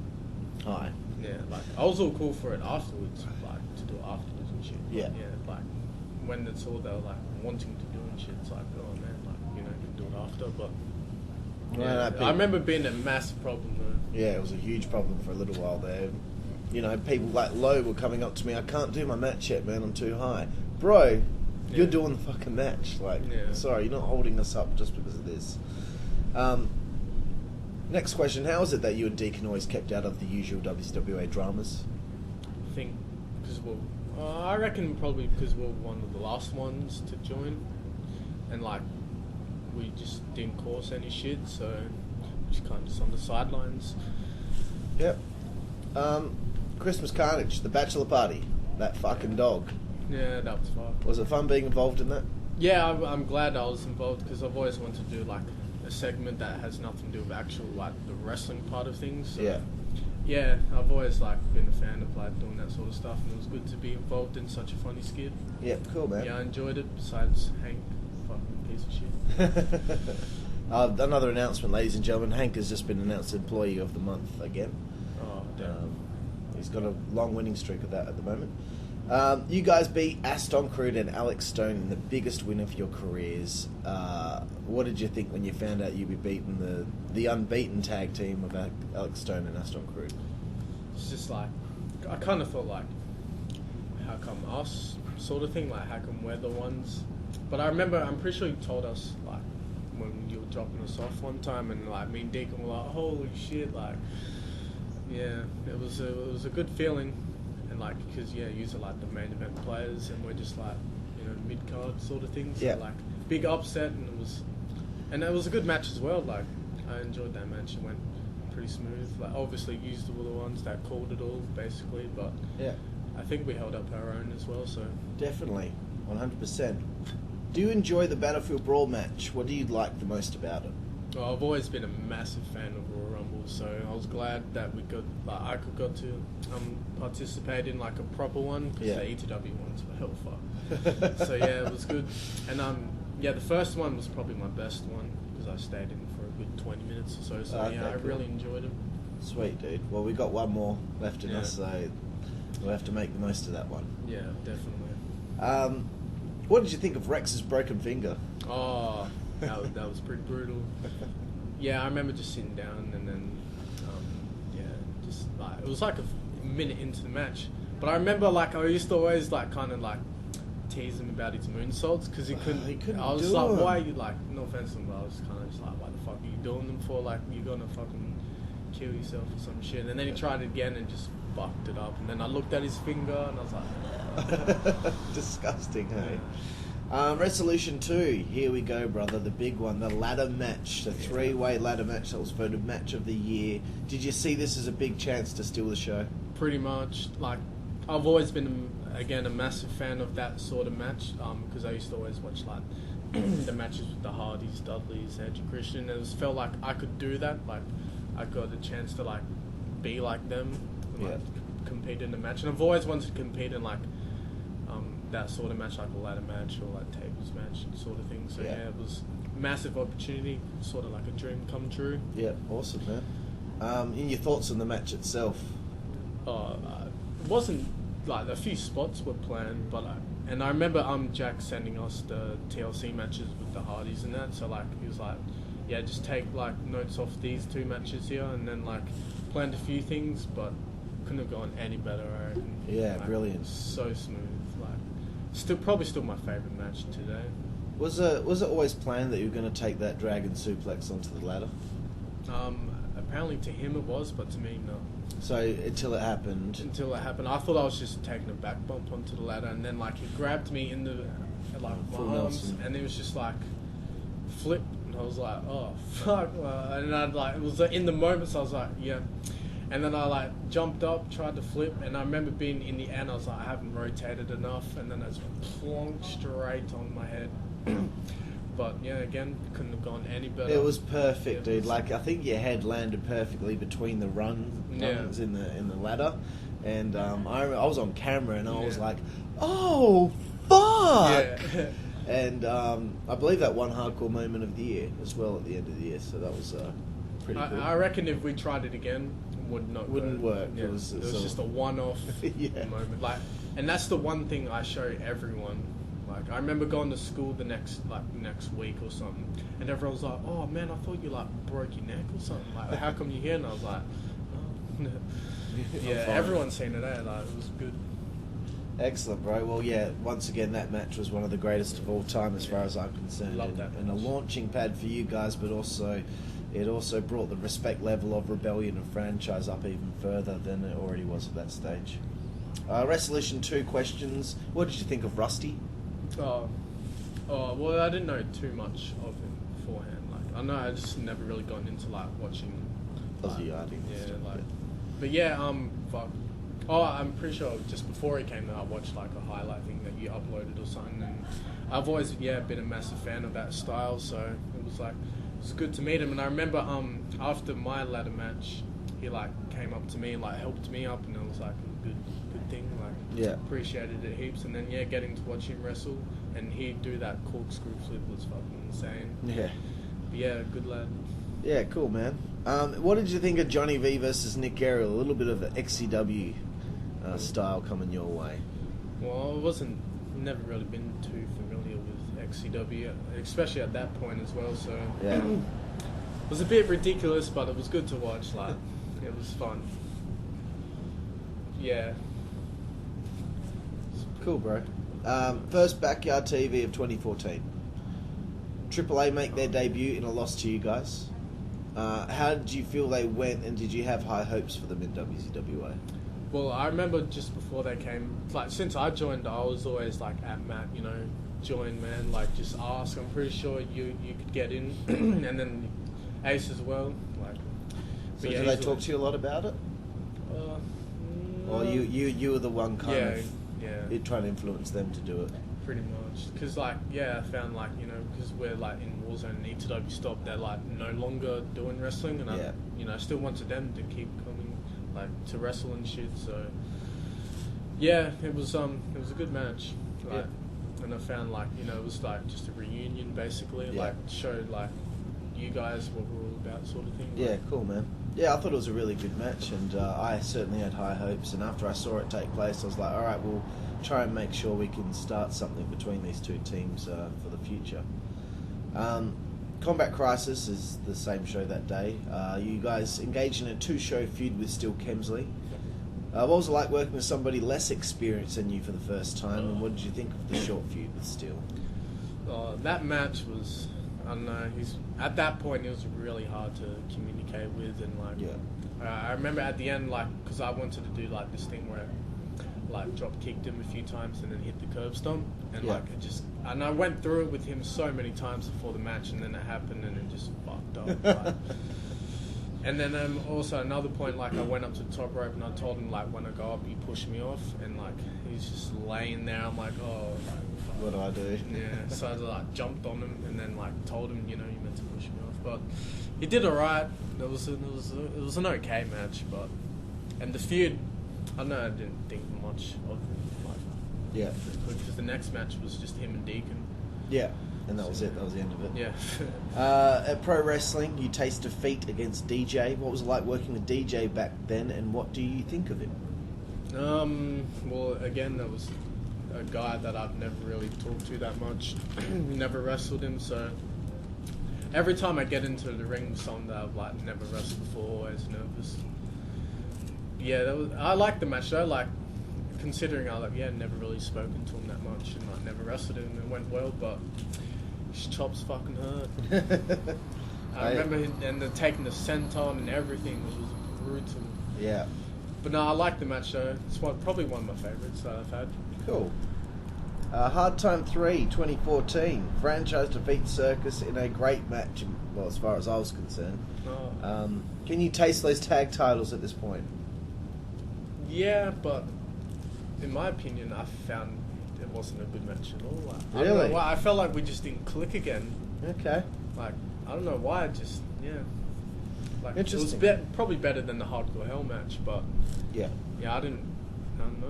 high. Yeah, like I was all cool for it afterwards, like to do it afterwards and shit. Yeah. Yeah, like when it's all they were like wanting to do and shit, it's like, oh man, like you can do it after, but. I remember being a massive problem though. Yeah, it was a huge problem for a little while there. People like Lowe were coming up to me, I can't do my match yet, man, I'm too high. Bro, you're doing the fucking match. Like, sorry, you're not holding us up just because of this. Next question, how is it that you and Deacon always kept out of the usual WZWA dramas? I think because I reckon probably because we're one of the last ones to join. And like, we just didn't cause any shit, so just kind of just on the sidelines. Yep. Christmas Carnage, the bachelor party, that fucking dog. Yeah, that was fun. Was it fun being involved in that? Yeah, I'm glad I was involved because I've always wanted to do like a segment that has nothing to do with actual like the wrestling part of things. So, yeah, I've always like been a fan of like doing that sort of stuff, and it was good to be involved in such a funny skit. Yeah, cool, man. Yeah, I enjoyed it. Besides Hank, fucking piece of shit. Another announcement, ladies and gentlemen. Hank has just been announced Employee of the Month again. Oh, damn. He's got a long winning streak of that at the moment. You guys beat Aston Crude and Alex Stone in the biggest win of your careers. What did you think when you found out you'd be beating the unbeaten tag team of Alex Stone and Aston Crude? It's just like, I kind of thought like, how come us sort of thing, like how come we're the ones? But I remember, I'm pretty sure you told us like when you were dropping us off one time, and like me and Deacon were like, holy shit, like, yeah, it was a good feeling. And like, because you're like the main event players, and we're just like, mid card sort of things. So like big upset, and it was a good match as well. Like I enjoyed that match. It went pretty smooth. Like obviously, used were the ones that called it all basically, but I think we held up our own as well. So definitely, 100%. Do you enjoy the Battlefield Brawl match? What do you like the most about it? Well, I've always been a massive fan of Royal Rumble, so I was glad that I got to participate in like a proper one, because the ETW ones were hellfire. So yeah, it was good. And the first one was probably my best one because I stayed in for a good 20 minutes or so. So I really enjoyed it. Sweet, dude. Well, we got one more left in us, so we'll have to make the most of that one. Yeah, definitely. What did you think of Rex's broken finger? Oh, that was pretty brutal. Yeah, I remember just sitting down and then, just like, it was like a minute into the match. But I remember like I used to always like kind of like tease him about his moonsaults because he couldn't. I was like, why are you like? No offense to him, but I was kind of just like, why the fuck are you doing them for? Like you're gonna fucking kill yourself or some shit. And then he tried it again and just fucked it up. And then I looked at his finger and I was like, disgusting, hey. Resolution 2, here we go, brother, the big one, the ladder match, the three-way ladder match that was voted match of the year. Did you see this as a big chance to steal the show? Pretty much. Like, I've always been, again, a massive fan of that sort of match, because I used to always watch, like, the matches with the Hardys, Dudleys, Edge and Christian. It was felt like I could do that. Like, I got a chance to, like, be like them, and, like, compete in a match. And I've always wanted to compete in, like, that sort of match, like a ladder match or like tables match sort of thing. So yeah, it was a massive opportunity, sort of like a dream come true. Yeah, awesome, man. And your thoughts on the match itself? It wasn't like a few spots were planned, but and I remember Jack sending us the TLC matches with the Hardys and that. So like he was like, yeah, just take like notes off these two matches here, and then like planned a few things, but couldn't have gone any better. I reckon. Yeah, like, brilliant. So smooth. Probably still my favourite match today. Was it always planned that you were going to take that dragon suplex onto the ladder? Apparently to him it was, but to me no. So until it happened, I thought I was just taking a back bump onto the ladder, and then like he grabbed me in the like my arms, and it was just like flip, and I was like, oh fuck, and I like it was in the moment, so I was like, yeah. And then I like jumped up, tried to flip, and I remember being in the end, I was like, I haven't rotated enough, and then I just plonked straight on my head. But yeah, again, couldn't have gone any better. It was perfect, dude. Like I think your head landed perfectly between the rungs in the ladder, and I was on camera, and I was like, oh fuck! Yeah. And I believe that one hardcore moment of the year as well at the end of the year, so that was pretty cool. I reckon if we tried it again, wouldn't work. Yeah. It was just a one-off moment. Like, and that's the one thing I show everyone. Like, I remember going to school the next week or something, and everyone was like, "Oh man, I thought you like broke your neck or something. Like, how come you're here?" And I was like, "Oh." Yeah, everyone's seen it. Like, it was good. Excellent, bro. Well, yeah, once again, that match was one of the greatest of all time as far as I'm concerned. Love that and a launching pad for you guys, but it also brought the respect level of Rebellion and franchise up even further than it already was at that stage. Resolution 2 questions. What did you think of Rusty? Oh, well, I didn't know too much of him beforehand. Like, I know I just never really gotten into like watching Aussie Yarding. Yeah, like, but yeah, fuck. Oh, I'm pretty sure just before he came out, I watched like a highlight thing that you uploaded or something, and I've always been a massive fan of that style. So it was like it was good to meet him. And I remember after my ladder match, he like came up to me and like helped me up, and it was like a good thing. Like appreciated it heaps. And then getting to watch him wrestle and he do that corkscrew flip was fucking insane. Yeah. But yeah, good lad. Yeah, cool, man. What did you think of Johnny V versus Nick Ariel? A little bit of the XCW style coming your way. Well, I never really been too familiar with XCW, especially at that point as well. So yeah, it was a bit ridiculous, but it was good to watch. Like, it was fun. Yeah. Cool, bro. First Backyard TV of 2014. AAA make their debut in a loss to you guys. How did you feel they went, and did you have high hopes for them in WZWA? Well, I remember just before they came, like, since I joined, I was always like at Matt, join, man, like, just ask. I'm pretty sure you could get in, and then Ace as well. Like, so did they talk to you a lot about it? Or you were the one kind of trying to influence them to do it? Pretty much, because I found because we're like in Warzone and ETW stopped, they're like no longer doing wrestling, and I still wanted them to keep coming like to wrestle and shit. So it was a good match, like, and I found it was like just a reunion basically, like showed like you guys what we're all about sort of thing. Yeah, cool, man. Yeah, I thought it was a really good match, and I certainly had high hopes. And after I saw it take place, I was like, all right, we'll try and make sure we can start something between these two teams for the future. Combat Crisis is the same show that day. You guys engaged in a 2-show feud with Steel Kemsley. What was it like working with somebody less experienced than you for the first time, and what did you think of the short feud with Steel? That match was, I don't know, at that point it was really hard to communicate with, and I remember at the end, because I wanted to do like this thing where like drop kicked him a few times and then hit the curb stomp, and Yeah. like it just, and I went through it with him so many times before the match, and then it happened and it just fucked up. Like. And then also another point, like I went up to the top rope and I told him like when I go up you push me off, and like he's just laying there. I'm like, oh, like, fuck. What do I do? Yeah, so I like jumped on him and then like told him, you meant to push me off, but he did alright. It was an okay match, but and the feud, I know I didn't think much of it, like Yeah. because the next match was just him and Deacon. Yeah. And that was it. That was the end of it. Yeah. At Pro Wrestling, you taste defeat against DJ. What was it like working with DJ back then, and what do you think of him? Well, again, that was a guy that I've never really talked to that much. Never wrestled him, so every time I get into the ring with someone that I've like never wrestled before, always nervous. Yeah, I liked the match though. Like considering I never really spoken to him that much and like never wrestled him, it went well, but his chops fucking hurt. I remember him, and taking the senton and everything. It was brutal. Yeah. But no, I like the match though. It's probably one of my favourites that I've had. Cool. Hard Time 3, 2014. Franchise defeats Circus in a great match, well, as far as I was concerned. Oh. Can you taste those tag titles at this point? Yeah, but in my opinion, I found it wasn't a good match at all. Like, I don't Really? know why. I felt like we just didn't click again. Okay. Like, I don't know why. Like, it was Interesting. probably better than the Hardcore Hell match, but Yeah. I don't know.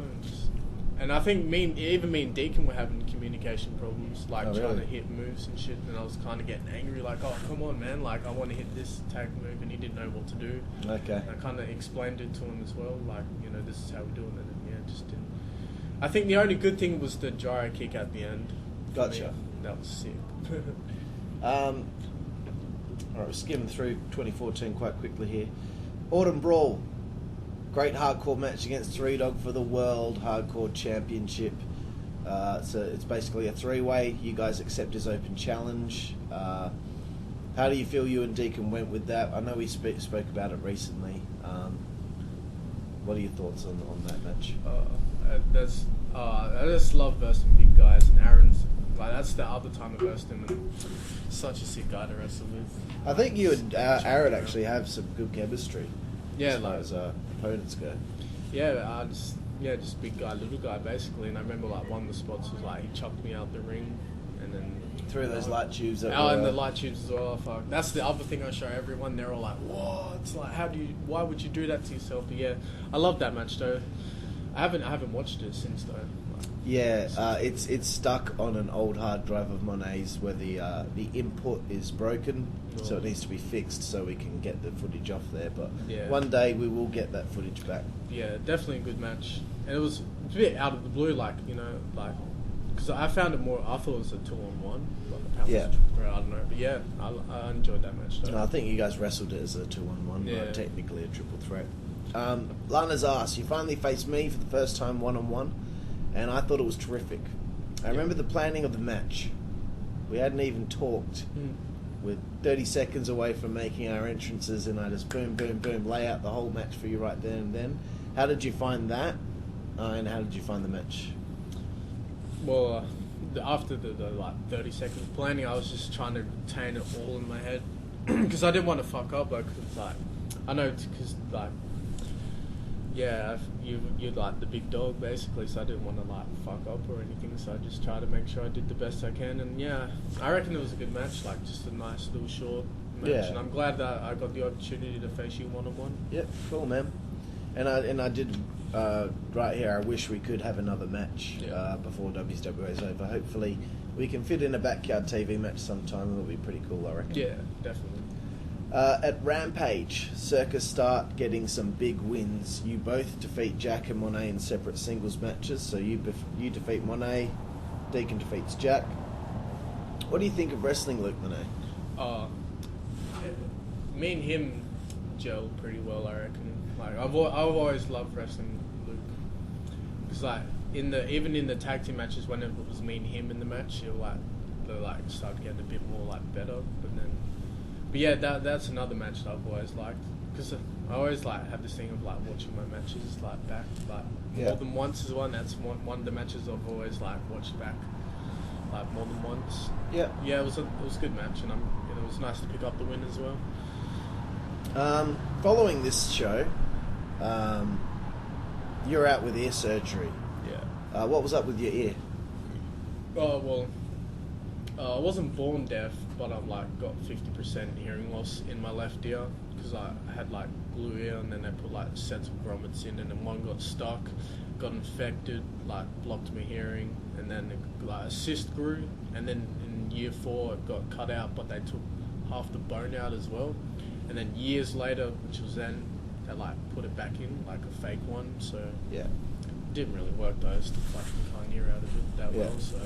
And I think even me and Deacon were having communication problems, like Oh, trying really? to hit moves and shit, and I was kind of getting angry, like, oh, come on, man, like, I want to hit this tag move, and he didn't know what to do. Okay. And I kind of explained it to him as well, like, this is how we do it, and it just didn't. I think the only good thing was the gyro kick at the end. For Gotcha. me. That was sick. Alright, we're skimming through 2014 quite quickly here. Autumn Brawl. Great hardcore match against Three Dog for the World Hardcore Championship. So it's basically a three-way. You guys accept his open challenge. How do you feel you and Deacon went with that? I know we spoke about it recently. What are your thoughts on that match? I just love versing big guys, and Aaron's like that's the other time I versed him, and such a sick guy to wrestle with. I think you and Aaron actually have some good chemistry. Yeah, as far as opponents go. Yeah, just big guy, little guy, basically. And I remember like one of the spots was like he chucked me out the ring, and then Through those light tubes. and the light tubes as well. Fuck, that's the other thing I show everyone. They're all like, "What? It's like, why would you do that to yourself?" But yeah, I love that match though. I haven't watched it since though. Yeah, it's stuck on an old hard drive of Monet's where the input is broken, so it needs to be fixed so we can get the footage off there. But Yeah. one day we will get that footage back. Yeah, definitely a good match. And it was a bit out of the blue, because I found it more. I thought it was a 2-on-1, but apparently Yeah. it's I don't know. But yeah, I enjoyed that match though. I think you guys wrestled it as a 2-on-1, Yeah. but technically a triple threat. Lana's asked, you finally faced me for the first time 1-on-1, and I thought it was terrific. I remember the planning of the match. We hadn't even talked. We're 30 seconds away from making our entrances, and I just boom, boom, boom, lay out the whole match for you right there and then. How did you find that? And how did you find the match? Well, after the 30 seconds planning, I was just trying to retain it all in my head because I didn't want to fuck up. I know because you're like the big dog basically, so I didn't want to fuck up or anything. So I just tried to make sure I did the best I can, and yeah, I reckon it was a good match, just a nice little short match. Yeah. And I'm glad that I got the opportunity to face you 1-on-1. Yep, cool, man. And I did right here. I wish we could have another match before WZWA is over. Hopefully, we can fit in a backyard TV match sometime. It'll be pretty cool, I reckon. Yeah, definitely. At Rampage, Circus start getting some big wins. You both defeat Jack and Monet in separate singles matches. So you defeat Monet, Deacon defeats Jack. What do you think of wrestling Luke Monet? Me and him gel pretty well, I reckon. I've always loved wrestling Luke because even in the tag team matches, when it was me and him in the match, they started getting a bit more better. But yeah, that's another match that I've always liked because I always like have this thing of like watching my matches like back like more than once as well. And that's one of the matches I've always like watched back like more than once. Yeah. Yeah, it was a good match, and it was nice to pick up the win as well. Following this show, you're out with ear surgery. Yeah. What was up with your ear? Oh well, I wasn't born deaf, but I've like got 50% hearing loss in my left ear because I had like glue ear, and then they put like sets of grommets in, and then one got stuck, got infected, like blocked my hearing, and then like a cyst grew, and then in year 4 it got cut out, but they took half the bone out as well, and then years later, which was then, they like put it back in like a fake one, so Yeah. it didn't really work though. I still fucking can't hear out of it that well, so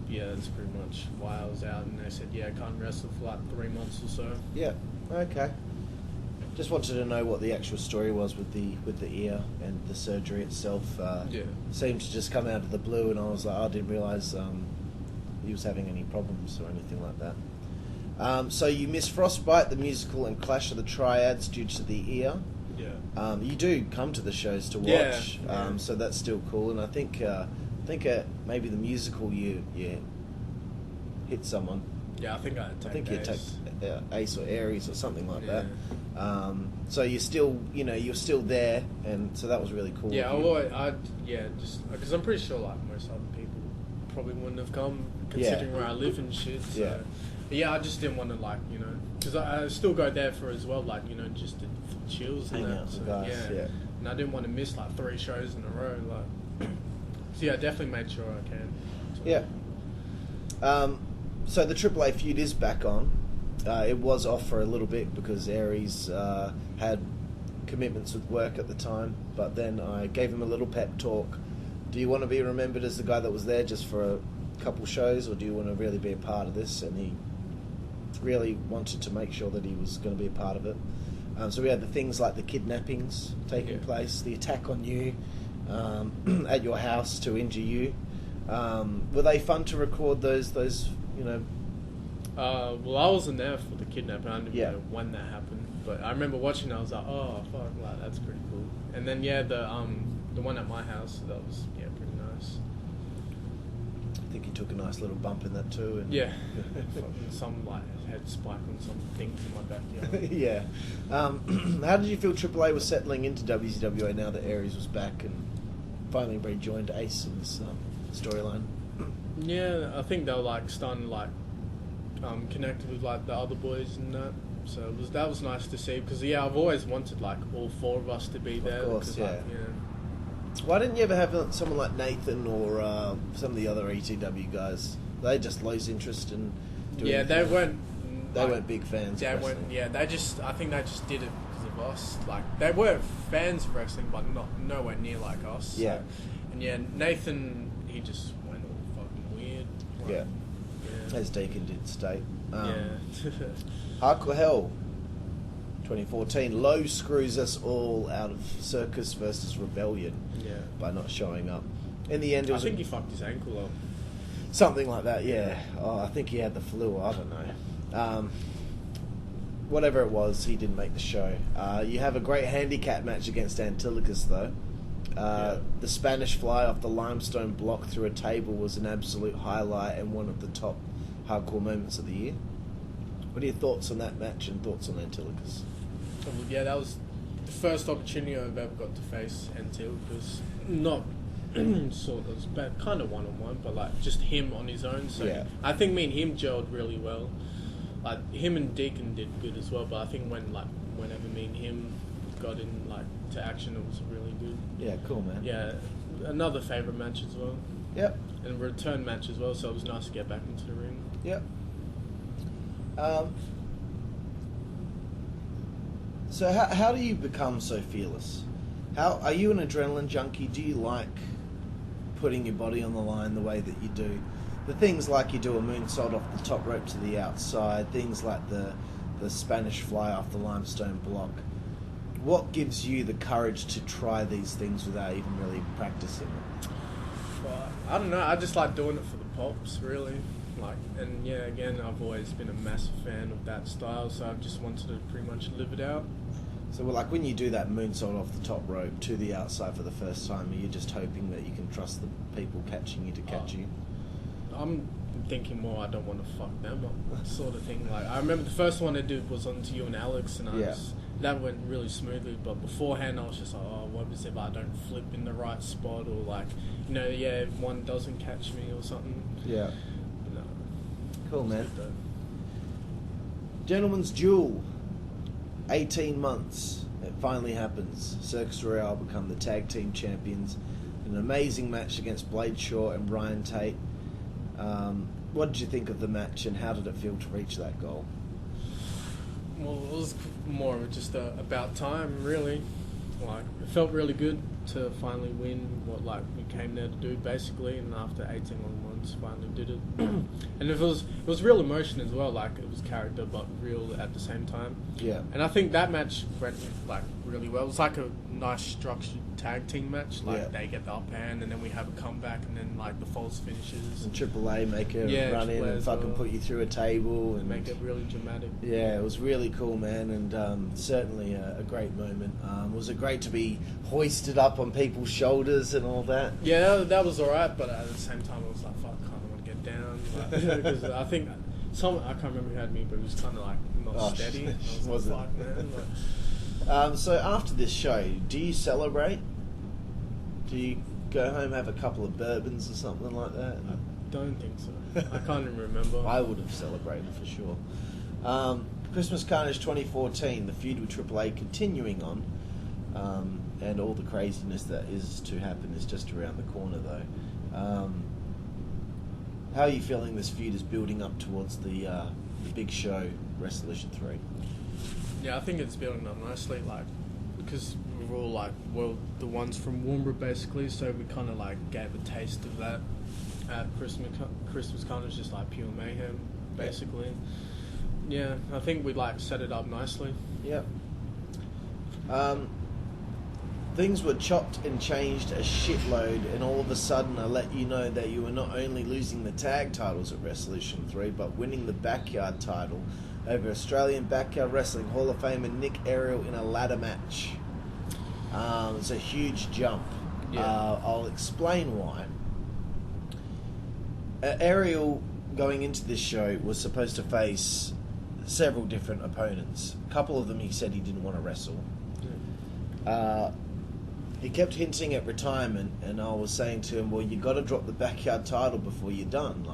yeah, that's pretty much why I was out, and they said, yeah, I can't wrestle for like 3 months or so. Yeah. Okay. Just wanted to know what the actual story was with the ear and the surgery itself. Yeah. Seemed to just come out of the blue, and I was like, I didn't realise he was having any problems or anything like that. So you missed Frostbite, the musical, and Clash of the Triads due to the ear. Yeah. You do come to the shows to watch, so that's still cool. And I think maybe the musical you hit someone. Yeah, I think I think you Ace. take Ace or Aries or something like that. So you're still there, and so that was really cool. Yeah, just because I'm pretty sure like most other people probably wouldn't have come considering where I live and shit. So. Yeah. But yeah, I just didn't want to like because I still go there for as well, like just to chills and Hang that. out with So, guys, yeah. And I didn't want to miss like 3 shows in a row, like. So yeah, I definitely made sure I can. So. Yeah. So the AAA feud is back on. It was off for a little bit because Aries had commitments with work at the time, but then I gave him a little pep talk. Do you want to be remembered as the guy that was there just for a couple shows, or do you want to really be a part of this? And he really wanted to make sure that he was going to be a part of it. So we had the things like the kidnappings taking place, the attack on you at your house to injure you. Were they fun to record those well, I wasn't there for the kidnapping. I didn't know when that happened, but I remember watching. I was like, "Oh fuck, like, that's pretty cool." And then the one at my house, that was pretty nice. I think you took a nice little bump in that too. And Yeah, some like head spike on some things in my backyard. Yeah. How did you feel AAA was settling into WZWA now that Aries was back and finally rejoined Ace in this storyline? Yeah, I think they were like starting to like connect with like the other boys and that. So that was nice to see because I've always wanted like all 4 of us to be there. Of course, yeah. Why didn't you ever have someone like Nathan or some of the other ETW guys? They just lose interest in doing. Yeah, they weren't. They weren't big fans. They weren't. Yeah, I think they just did it because of us. Like they were fans of wrestling, but nowhere near like us. Yeah. So, and Nathan, he just went all fucking weird. Like, As Deacon did state. Yeah. Hardcore Hell 2014. Low screws us all out of Circus versus Rebellion by not showing up. In the end, it was I think he fucked his ankle up. something like that. Yeah. Oh, I think he had the flu. I don't know. Whatever it was, he didn't make the show. You have a great handicap match against Antilochus, though. The Spanish fly off the limestone block through a table was an absolute highlight and one of the top hardcore moments of the year. What are your thoughts on that match and thoughts on Antilochus? Yeah, that was the first opportunity I've ever got to face Antilochus. Not sort of, but kind of one-on-one, but like just him on his own. So I think me and him gelled really well. Like him and Deacon did good as well, but I think whenever me and him got in like to action, it was really good. Yeah, cool, man. Yeah, another favourite match as well. Yep. And a return match as well, so it was nice to get back into the ring. Yep. So how do you become so fearless? How are you an adrenaline junkie? Do you like putting your body on the line the way that you do? The things like you do a moonsault off the top rope to the outside, things like the Spanish fly off the limestone block. What gives you the courage to try these things without even really practicing it? Well, I don't know. I just like doing it for the pops, really. And again, I've always been a massive fan of that style, so I've just wanted to pretty much live it out. So, well, like when you do that moonsault off the top rope to the outside for the first time, are you just hoping that you can trust the people catching you to catch you? I'm thinking more, I don't want to fuck them up, sort of thing. Like I remember the first one I did was onto you and Alex, and that went really smoothly. But beforehand, I was just like, oh, what was if I don't flip in the right spot, or like, if one doesn't catch me or something. Yeah. But no. Cool, man. Gentleman's Duel. 18 months. It finally happens. Circus Royale become the tag team champions. An amazing match against Blade Shaw and Ryan Tate. What did you think of the match, and how did it feel to reach that goal? Well, it was more of just about time, really. Like, it felt really good to finally win what we came there to do, basically, and after 18 long months, finally did it. And it was real emotion as well. Like, it was character, but real at the same time. Yeah. And I think that match went really well. It was like a nice structured tag team match. They get the upper hand, and then we have a comeback, and then the false finishes. And AAA make a run in and fucking put you through a table and make it really dramatic. Yeah, it was really cool, man, and certainly a great moment. Was it great to be hoisted up on people's shoulders and all that? Yeah, that was alright, but at the same time, I was like, fuck, I kind of want to get down. Because I think I can't remember who had me, but it was kind of not steady. I was like, fuck, man. So after this show, do you celebrate? Do you go home, have a couple of bourbons or something like that? I don't think so. I can't even remember. I would have celebrated for sure. Christmas Carnage 2014, the feud with AAA continuing on, and all the craziness that is to happen is just around the corner, though. How are you feeling this feud is building up towards the big show, Resolution 3? Yeah, I think it's building up nicely, because we were all the ones from Woomera, basically, so we kind of gave a taste of that at Christmas Carnage, just pure mayhem, basically. Yeah, I think we set it up nicely. Yep. Things were chopped and changed a shitload, and all of a sudden I let you know that you were not only losing the tag titles at Resolution 3, but winning the Backyard title over Australian Backyard Wrestling Hall of Famer Nick Ariel in a ladder match. It's a huge jump. Yeah. I'll explain why. Ariel, going into this show, was supposed to face several different opponents. A couple of them he said he didn't want to wrestle. He kept hinting at retirement, and I was saying to him, well, you got to drop the Backyard title before you're done.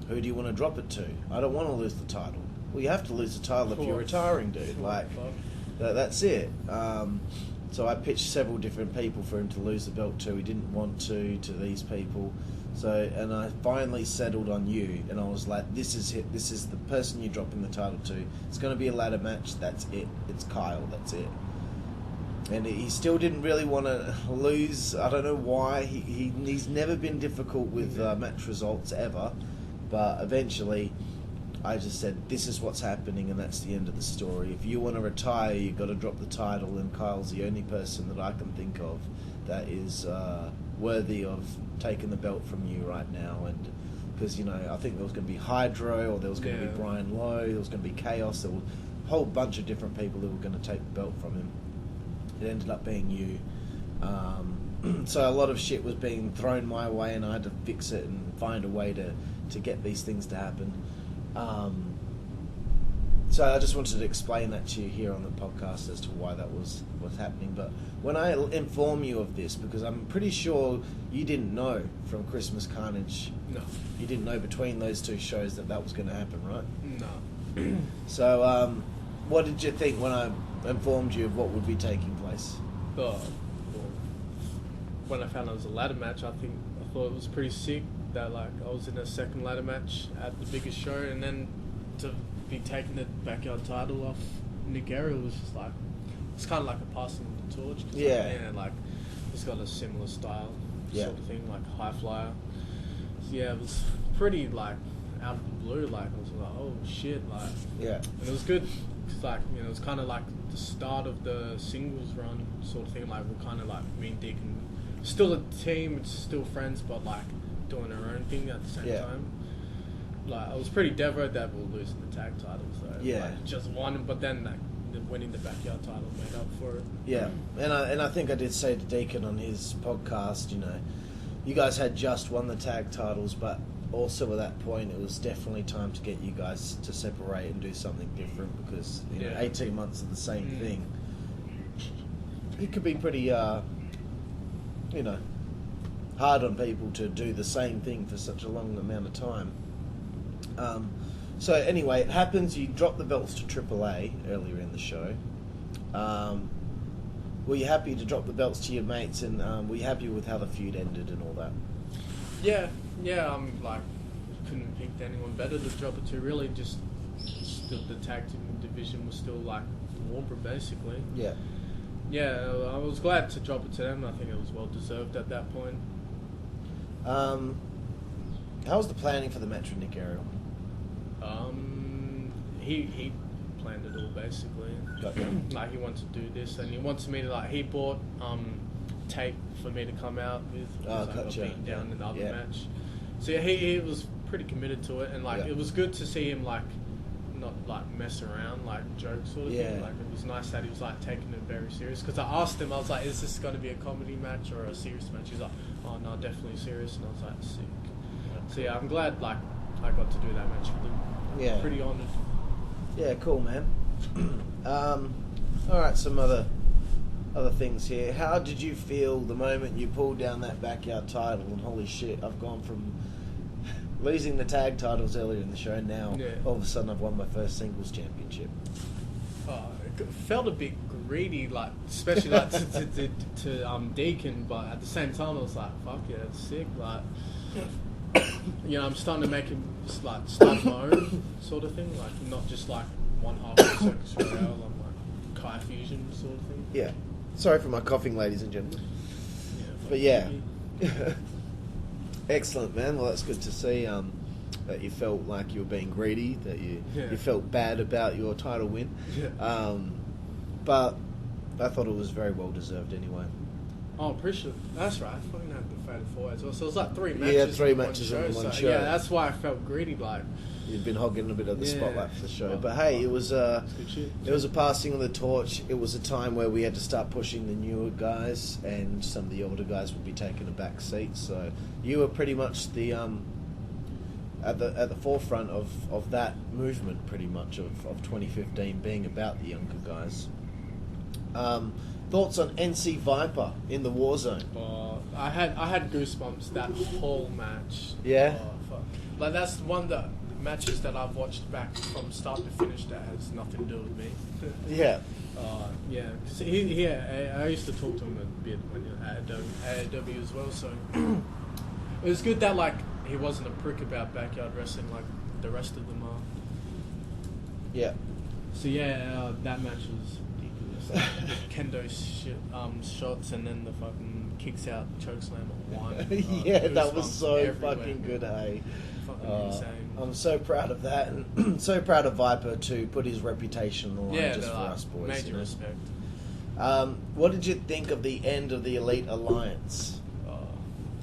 Who do you want to drop it to? I don't want to lose the title. Well, you have to lose the title if you're retiring, dude. That's it. So I pitched several different people for him to lose the belt to. He didn't want to these people. And I finally settled on you, and I was like, this is it. This is the person you're dropping the title to. It's going to be a ladder match. That's it. It's Kyle. That's it. And he still didn't really want to lose. I don't know why. He's never been difficult with match results ever. But eventually, I just said, this is what's happening, and that's the end of the story. If you want to retire, you've got to drop the title, and Kyle's the only person that I can think of that is worthy of taking the belt from you right now. And because, I think there was going to be Hydro, or there was going to be Brian Lowe, there was going to be Chaos, there was a whole bunch of different people who were going to take the belt from him. It ended up being you. So a lot of shit was being thrown my way, and I had to fix it and find a way to get these things to happen. So I just wanted to explain that to you here on the podcast as to why that was what's happening. But when I inform you of this, because I'm pretty sure you didn't know from Christmas Carnage. No. You didn't know between those two shows that was going to happen, right? No. So what did you think when I informed you of what would be taking place? When I found out it was a ladder match, I thought it was pretty sick that I was in a second ladder match at the biggest show, and then to be taking the Backyard title off Nick Ariel was just it's kind of like a passing of the torch. He's got a similar style sort of thing, high flyer. So it was pretty out of the blue. I was like, oh shit, and it was good. Cause, it was kind of the start of the singles run sort of thing. We're kind of me and Dick, and still a team, it's still friends, but doing our own thing at the same time. I was pretty devo that we were losing the tag titles though. Just one, but then winning the backyard title made up for it. Yeah, and I think I did say to Deacon on his podcast, you guys had just won the tag titles, but also at that point it was definitely time to get you guys to separate and do something different, because 18 months of the same thing, it could be pretty hard on people to do the same thing for such a long amount of time. So anyway, it happens, you drop the belts to AAA earlier in the show. Were you happy to drop the belts to your mates, and were you happy with how the feud ended and all that? Yeah, couldn't have picked anyone better to drop it to. Really, just still the tag team division was still like Warmer basically. Yeah. Yeah, I was glad to drop it to them. I think it was well deserved at that point. How was the planning for the match with Nick Ariel? He planned it all basically. Like he wanted to do this, and he wanted me to he bought tape for me to come out with. I got beaten down in the other match. So yeah, he was pretty committed to it, and it was good to see him not mess around, joke sort of thing. It was nice that he was taking it very serious. Because I asked him, I was like, "Is this going to be a comedy match or a serious match?" He's like, "Oh no, definitely serious." And I was like, "Sick." So yeah, I'm glad I got to do that match with him. Yeah. Pretty honoured. Yeah, cool, man. All right, some other things here. How did you feel the moment you pulled down that backyard title? And holy shit, I've gone from losing the tag titles earlier in the show, now all of a sudden I've won my first singles championship. It felt a bit greedy, especially to Deacon, but at the same time I was like, fuck yeah, it's sick. I'm starting to make him start my own sort of thing, not just one half of the Circus Royale, I'm Kai Fusion sort of thing. Yeah. Sorry for my coughing, ladies and gentlemen. Yeah, but yeah. Excellent, man. Well, that's good to see that you felt like you were being greedy, that you felt bad about your title win. Yeah. But I thought it was very well deserved anyway. Oh, appreciate it. That's right. I fucking had the Fatal 4 as well. So it was 3 matches. Yeah, 3 matches in one show. Yeah, that's why I felt greedy. You'd been hogging a bit of the spotlight for the show. But hey, it was a passing of the torch. It was a time where we had to start pushing the newer guys, and some of the older guys would be taking a back seat. So you were pretty much the at the forefront of that movement, pretty much of 2015 being about the younger guys. Thoughts on NC Viper in the Warzone? I had goosebumps that whole match. Yeah. Fuck. That's one of the matches that I've watched back from start to finish that has nothing to do with me. Yeah. Yeah. Cause I used to talk to him a bit when he was at AEW as well. So it was good that he wasn't a prick about backyard wrestling like the rest of them are. Yeah. So yeah, that match was ridiculous. Kendo shots, and then the fucking kicks out chokeslam at 1. Yeah, that was so everywhere. fucking good, hey. Fucking insane. I'm so proud of that, and so proud of Viper to put his reputation on the line just for us boys. Major respect. What did you think of the end of the Elite Alliance?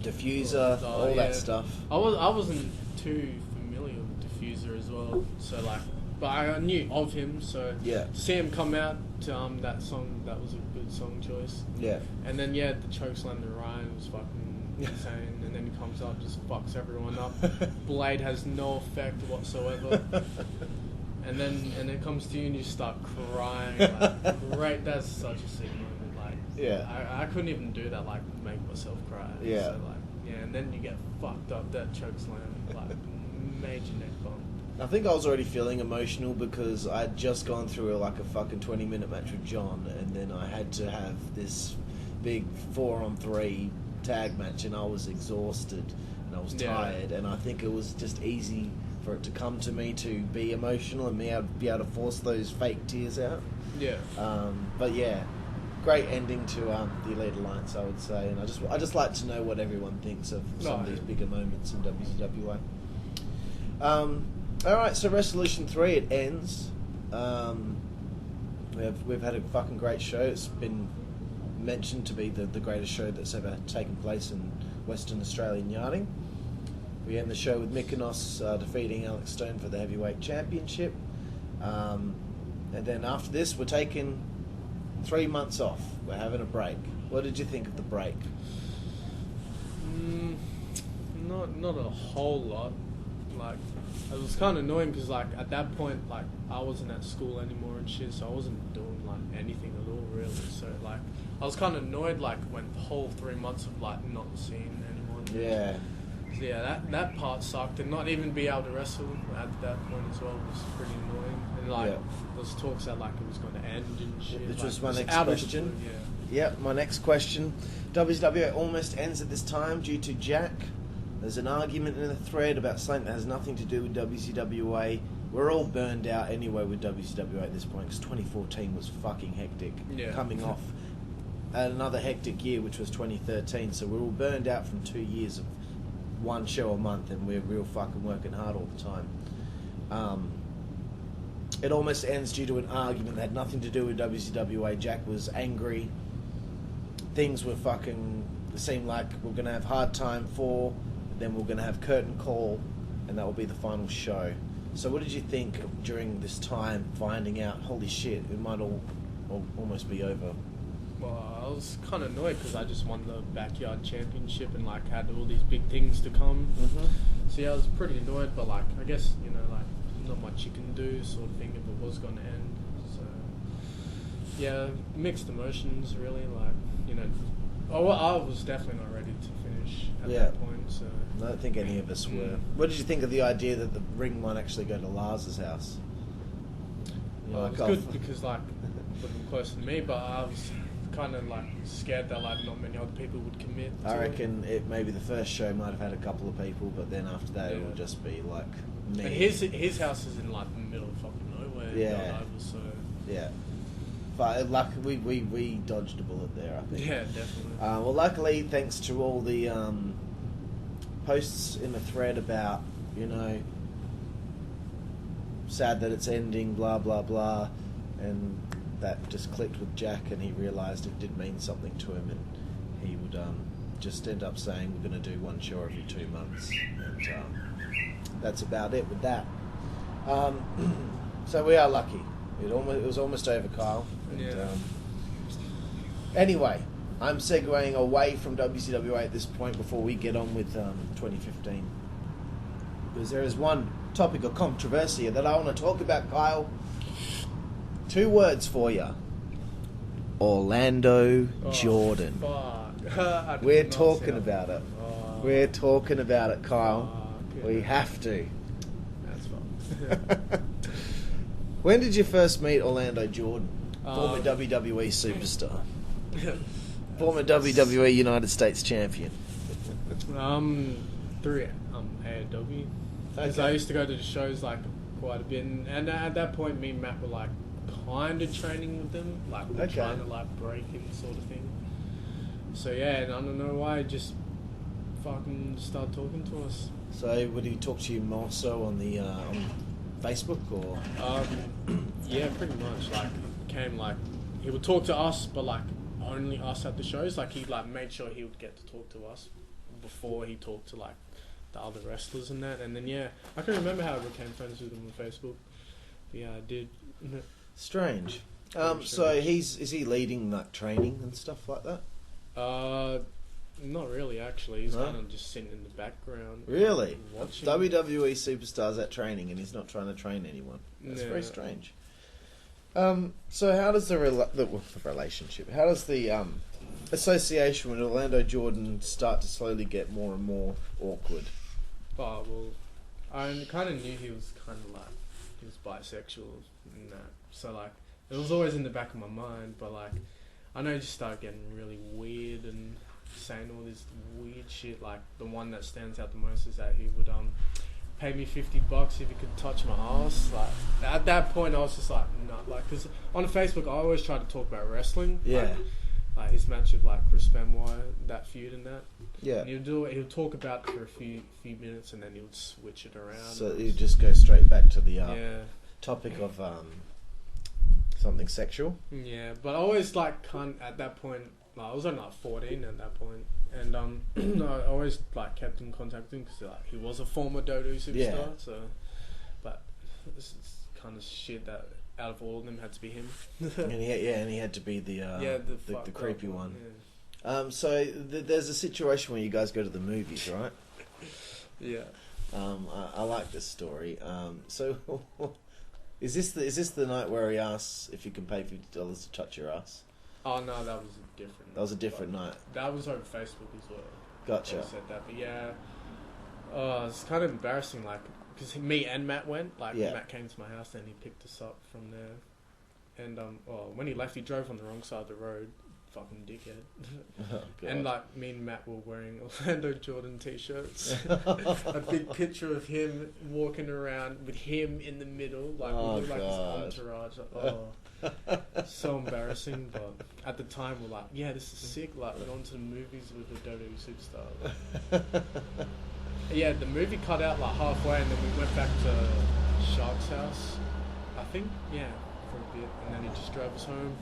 Diffuser, all that stuff. I wasn't too familiar with Diffuser as well, so but I knew of him, so to see him come out to that song, that was a good song choice. Yeah. And then the chokeslam to Ryan was fucking insane, and then he comes up, just fucks everyone up. Blade has no effect whatsoever. And then it comes to you and you start crying. Great, that's such a sick moment. I couldn't even do that, make myself cry. Yeah. So, and then you get fucked up, that chokeslam, major neck bump. I think I was already feeling emotional because I'd just gone through a fucking 20-minute match with John, and then I had to have this big 4-on-3 tag match, and I was exhausted and I was tired, and I think it was just easy for it to come to me to be emotional and me be able to force those fake tears out. Yeah. But yeah, great ending to the Elite Alliance, I would say, and I just like to know what everyone thinks of some of these bigger moments in WZWA. Alright, so Resolution 3, it ends. We've had a fucking great show. It's been mentioned to be the greatest show that's ever taken place in Western Australian yarding. We end the show with Mykonos defeating Alex Stone for the Heavyweight Championship. And And then after this, we're taking 3 months off. We're having a break. What did you think of the break? Not a whole lot. Like, it was kind of annoying because, like, at that point, like, I wasn't at school anymore and shit, so I wasn't doing, like, anything at all, really. So, like, I was kind of annoyed, like, when the whole 3 months of, like, not seeing anyone. Yeah. So, yeah, that part sucked. And not even be able to wrestle at that point as well was pretty annoying. And, like, there was talks that, like, it was going to end and shit. Which like, was my next out question. Of the blue, Yep, my next question. WZWA almost ends at this time due to Jack. There's an argument in the thread about something that has nothing to do with WZWA. We're all burned out anyway with WZWA at this point because 2014 was fucking hectic. Yeah. Coming off another hectic year, which was 2013. So we're all burned out from 2 years of one show a month, and we're real fucking working hard all the time. It almost ends due to an argument that had nothing to do with WZWA. Jack was angry. Things were fucking... It seemed like we're going to have hard time for... Then we're going to have curtain call, and that will be the final show. So what did you think during this time, finding out, holy shit, it might all almost be over? Well, I was kind of annoyed because I just won the backyard championship and, like, had all these big things to come. Mm-hmm. So, yeah, I was pretty annoyed, but, like, I guess, you know, like, not much you can do sort of thing if it was going to end. So, yeah, mixed emotions, really, like, you know. I was definitely not ready to finish at that point, so... I don't think any of us were. What did you think of the idea that the ring might actually go to Lars's house? Well, it was good because, like, it would be close to me, but I was kind of, like, scared that, like, not many other people would commit to I reckon maybe the first show might have had a couple of people, but then after that it will just be, like, me. And his house is in, like, the middle of fucking nowhere. Yeah. So... Yeah. But luckily we dodged a bullet there, I think. Yeah, definitely. Well, luckily, thanks to all the posts in the thread about, you know, sad that it's ending, blah, blah, blah, and that just clicked with Jack, and he realised it did mean something to him, and he would just end up saying, we're going to do one show every 2 months, and that's about it with that. So we are lucky. It was almost over, Kyle. And, yeah. Anyway, I'm segueing away from WCWA at this point before we get on with 2015. Because there is one topic of controversy that I want to talk about, Kyle. 2 words for you. Orlando Jordan. Fuck. We're talking about it. We're talking about it, Kyle. We have to. That's fine. When did you first meet Orlando Jordan? Former WWE superstar. Former WWE United States champion. Through AEW. Because I used to go to the shows, like, quite a bit. And at that point, me and Matt were, like, kind of training with them. Like, we were trying to, like, break him sort of thing. So, yeah, and I don't know why, just fucking started talking to us. So, would he talk to you more so on the on Facebook, or? Yeah, pretty much. Like, came, like, he would talk to us, but, like, only us at the shows. Like, he, like, made sure he would get to talk to us before he talked to, like, the other wrestlers and that. And then, yeah, I can remember how I became friends with him on Facebook. But, yeah, I did. Strange. So is he leading, like, training and stuff like that? Not really, actually. He's kind of just sitting in the background. Really? Watching. WWE superstars at training, and he's not trying to train anyone. That's very strange. So how does the relationship, how does the association with Orlando Jordan start to slowly get more and more awkward? Oh, well, I kind of knew he was kind of like, he was bisexual and that. So, like, it was always in the back of my mind, but, like, I know he just started getting really weird and saying all this weird shit. Like, the one that stands out the most is that he would pay me $50 if he could touch my ass. Like, at that point, I was just like, no, like, because on Facebook, I always try to talk about wrestling. Yeah. Like his match with, like, Chris Benoit, that feud and that. Yeah. And he'll talk about it for a few minutes, and then he'll switch it around. So you just go straight back to the topic of something sexual. Yeah, but I always, like, at that point, like, I was only like 14 at that point, and I always, like, kept in contact with him because, like, he was a former Dodo superstar. Yeah. So, but this is kind of shit that out of all of them, had to be him. And he had to be the creepy one. Yeah. So there's a situation where you guys go to the movies, right? Yeah. I like this story. So is this the night where he asks if you can pay $50 to touch your ass? Oh no, that was a different. That was a different night. That was over Facebook as well. Gotcha. They said that, but yeah, it's kind of embarrassing, like, because me and Matt went. Like, Yeah. Matt came to my house and he picked us up from there. And when he left, he drove on the wrong side of the road. Fucking dickhead. Oh, God. And like me and Matt were wearing Orlando Jordan t-shirts. A big picture of him walking around with him in the middle, like we looked like his entourage. Like, so embarrassing. But at the time, we're like, yeah, this is sick. Like, we're going to the movies with a WWE superstar. Yeah, the movie cut out like halfway, and then we went back to Shark's house, I think. Yeah, for a bit, and then he just drove us home.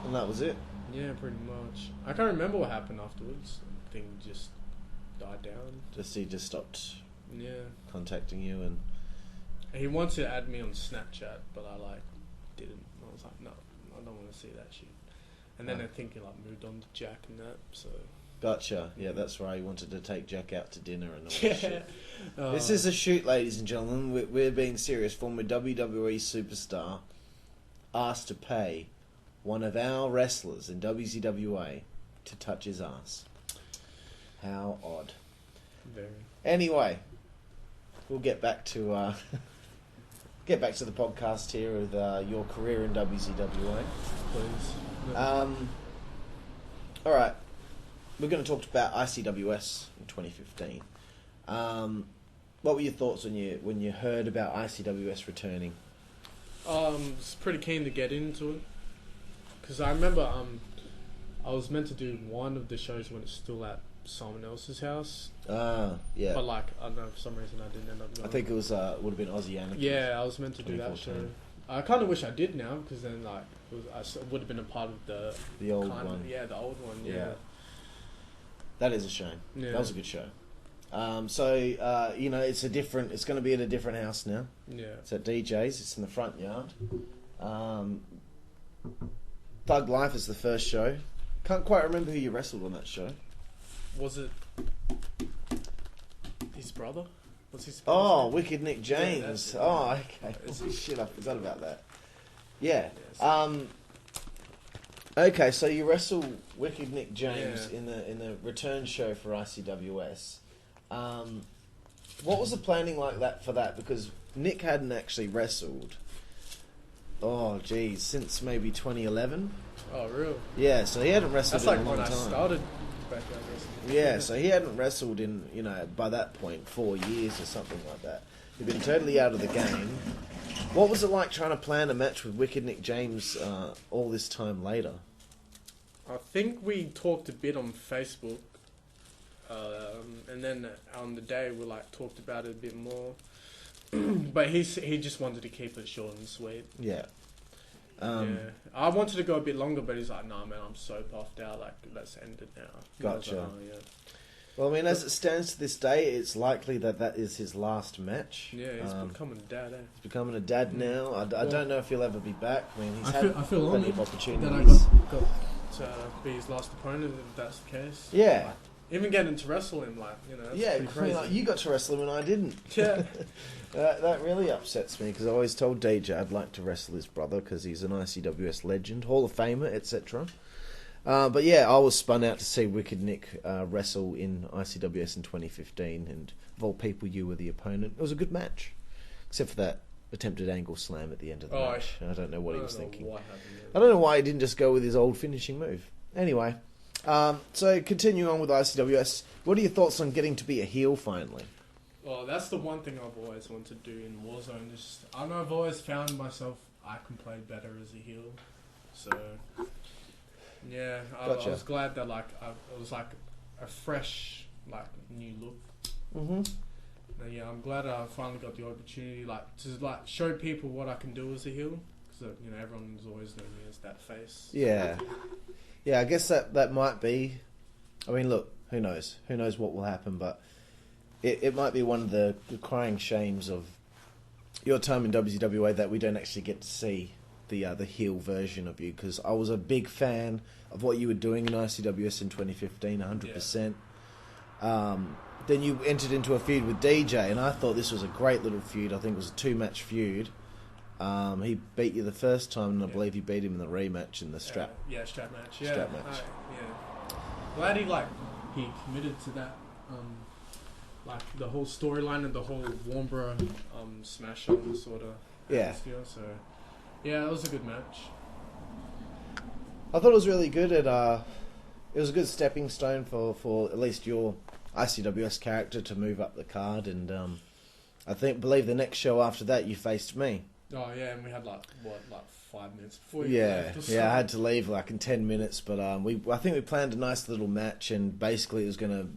And that was it. Yeah, pretty much. I can't remember what happened afterwards. The thing just died down. He just stopped Yeah. contacting you, and He wanted to add me on Snapchat, but I didn't. I was like, no, I don't want to see that shit. And then I think he moved on to Jack and that. So. Gotcha. Yeah, that's right. He wanted to take Jack out to dinner and all that shit. Oh. This is a shoot, ladies and gentlemen. We're being serious. Former WWE superstar asked to pay one of our wrestlers in WZWA to touch his ass. How odd. Very. Anyway, we'll get back to the podcast here with your career in WZWA. Please. All right, we're going to talk about ICWS in 2015. What were your thoughts when you heard about ICWS returning? Was pretty keen to get into it. Because I remember I was meant to do one of the shows when it's still at someone else's house. Yeah. But I don't know, for some reason I didn't end up going. I think it was would have been Aussie Anarchy. Yeah, I was meant to do that show. I kind of wish I did now, because then I would have been a part of the old one. Yeah, the old one. Yeah. That is a shame. Yeah. That was a good show. It's going to be at a different house now. Yeah. It's at DJ's. It's in the front yard. Thug Life is the first show. Can't quite remember who you wrestled on that show. Was it his brother? What's his Oh, name? Wicked Nick James. Yeah, oh, okay. Holy shit, I forgot about that. Yeah. Okay, so you wrestle Wicked Nick James in the return show for ICWS. What was the planning like for that? Because Nick hadn't actually wrestled. Oh, geez, since maybe 2011. Oh, real? Yeah, so he hadn't wrestled That's in a long when time. I started back out wrestling. Yeah, so he hadn't wrestled in, by that point, 4 years or something like that. He'd been totally out of the game. What was it like trying to plan a match with Wicked Nick James all this time later? I think we talked a bit on Facebook, and then on the day we talked about it a bit more. But he just wanted to keep it short and sweet. Yeah. Yeah, I wanted to go a bit longer, but he's like, "Nah, man, I'm so puffed out. Let's end it now." Gotcha. Like, oh, yeah. Well, I mean, as it stands to this day, it's likely that is his last match. Yeah, he's becoming a dad. He's becoming a dad now. I don't know if he'll ever be back. I mean, I feel plenty honoured of opportunities. that I got to be his last opponent, if that's the case. Yeah. Even getting to wrestle him, that's Yeah, pretty crazy. you got to wrestle him and I didn't. Yeah. That really upsets me, because I always told DJ I'd like to wrestle his brother, because he's an ICWS legend, Hall of Famer, etc. But yeah, I was spun out to see Wicked Nick wrestle in ICWS in 2015, and of all people, you were the opponent. It was a good match, except for that attempted angle slam at the end of the match. I don't know what he was thinking. I don't know why he didn't just go with his old finishing move. Anyway, so continuing on with ICWS, what are your thoughts on getting to be a heel finally? Well, that's the one thing I've always wanted to do in Warzone. I don't know, I've always found myself, I can play better as a heel. So, yeah, Gotcha. I was glad that it was a fresh, new look. Mm-hmm. And yeah, I'm glad I finally got the opportunity, to show people what I can do as a heel. Because, everyone's always known me as that face. Yeah. Yeah, I guess that might be... I mean, look, who knows? Who knows what will happen, but... It might be one of the crying shames of your time in WZWA that we don't actually get to see the heel version of you, because I was a big fan of what you were doing in ICWS in 2015, 100%. Then you entered into a feud with DJ, and I thought this was a great little feud. I think it was a 2-match feud. He beat you the first time, and I believe you beat him in the rematch in the strap. Strap match. Strap match. Glad he committed to that. Like the whole storyline and the whole Warmborough smash on sort of atmosphere. So it was a good match. I thought it was really good. It was a good stepping stone for at least your ICWS character to move up the card, and I believe the next show after that you faced me. Oh yeah, and we had like 5 minutes before you left. I had to leave like in 10 minutes, but I think we planned a nice little match, and basically it was going to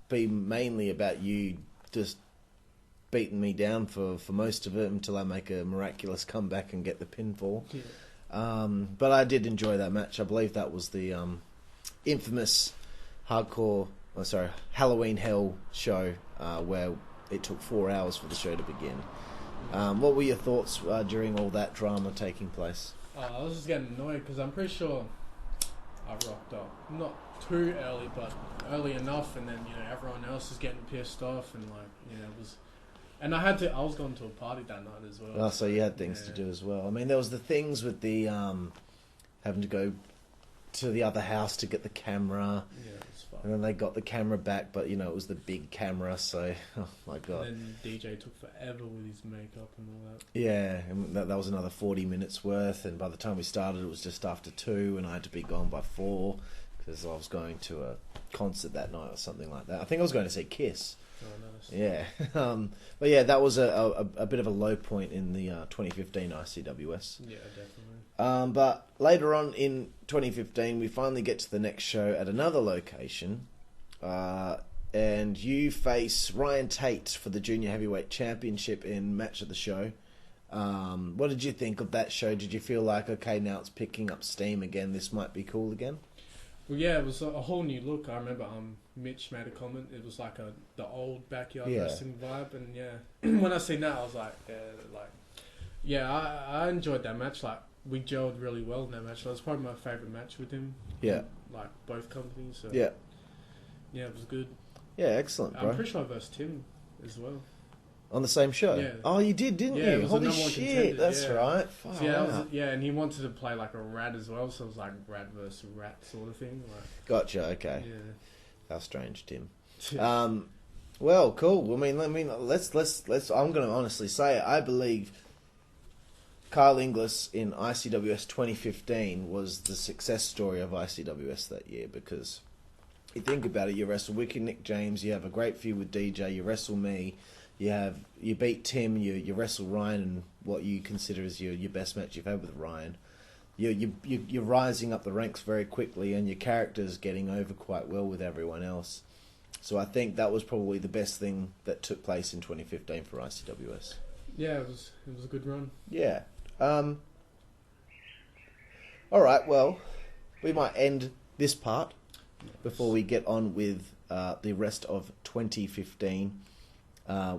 be mainly about you just beating me down for most of it until I make a miraculous comeback and get the pinfall. But I did enjoy that match. I believe that was the infamous Halloween Hell show where it took 4 hours for the show to begin. What were your thoughts during all that drama taking place? I was just getting annoyed because I'm pretty sure I rocked up. Not too early, but early enough, and then everyone else is getting pissed off, and it was. And I was going to a party that night as well. Oh, so you had things to do as well. I mean, there was the things with the having to go to the other house to get the camera. Yeah, it was fun. And then they got the camera back, but it was the big camera, so oh my god. And then DJ took forever with his makeup and all that. Yeah, and that was another 40 minutes worth, and by the time we started it was just after 2, and I had to be gone by 4 because I was going to a concert that night or something like that. I think I was going to see Kiss. Oh, nice. Yeah. But yeah, that was a bit of a low point in the 2015 ICWS. Yeah, definitely. But later on in 2015, we finally get to the next show at another location, and you face Ryan Tate for the Junior Heavyweight Championship in match of the show. What did you think of that show? Did you feel like, okay, now it's picking up steam again, this might be cool again? Well, yeah, it was a whole new look. I remember Mitch made a comment. It was like the old backyard wrestling vibe, and when I seen that, I was like, I enjoyed that match. Like, we gelled really well in that match. That was probably my favourite match with him. Yeah. Like, both companies. So. Yeah. Yeah, it was good. Yeah, excellent, bro. I'm pretty sure I versed Tim as well. On the same show? Yeah. Oh, you did, didn't you? Holy shit, that's right. So and he wanted to play like a rat as well, so it was like rat versus rat sort of thing. Gotcha, okay. Yeah. How strange, Tim. Well, cool. I mean, let's. I'm going to honestly say, I believe Kyle Inglis in ICWS 2015 was the success story of ICWS that year, because you think about it, you wrestle Wicked Nick James, you have a great feud with DJ, you wrestle me, you beat Tim, you wrestle Ryan in what you consider as your best match you've had with Ryan. You're rising up the ranks very quickly, and your character's getting over quite well with everyone else. So I think that was probably the best thing that took place in 2015 for ICWS. Yeah, it was a good run. Yeah. All right. Well, we might end this part before we get on with the rest of 2015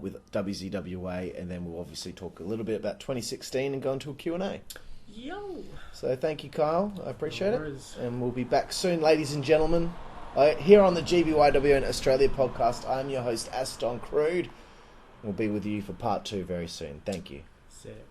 with WZWA, and then we'll obviously talk a little bit about 2016 and go into a Q&A. Yo! So thank you, Kyle. I appreciate it. And we'll be back soon, ladies and gentlemen. Here on the GBYWN Australia podcast, I'm your host, Aston Crude. We'll be with you for part 2 very soon. Thank you. Sick.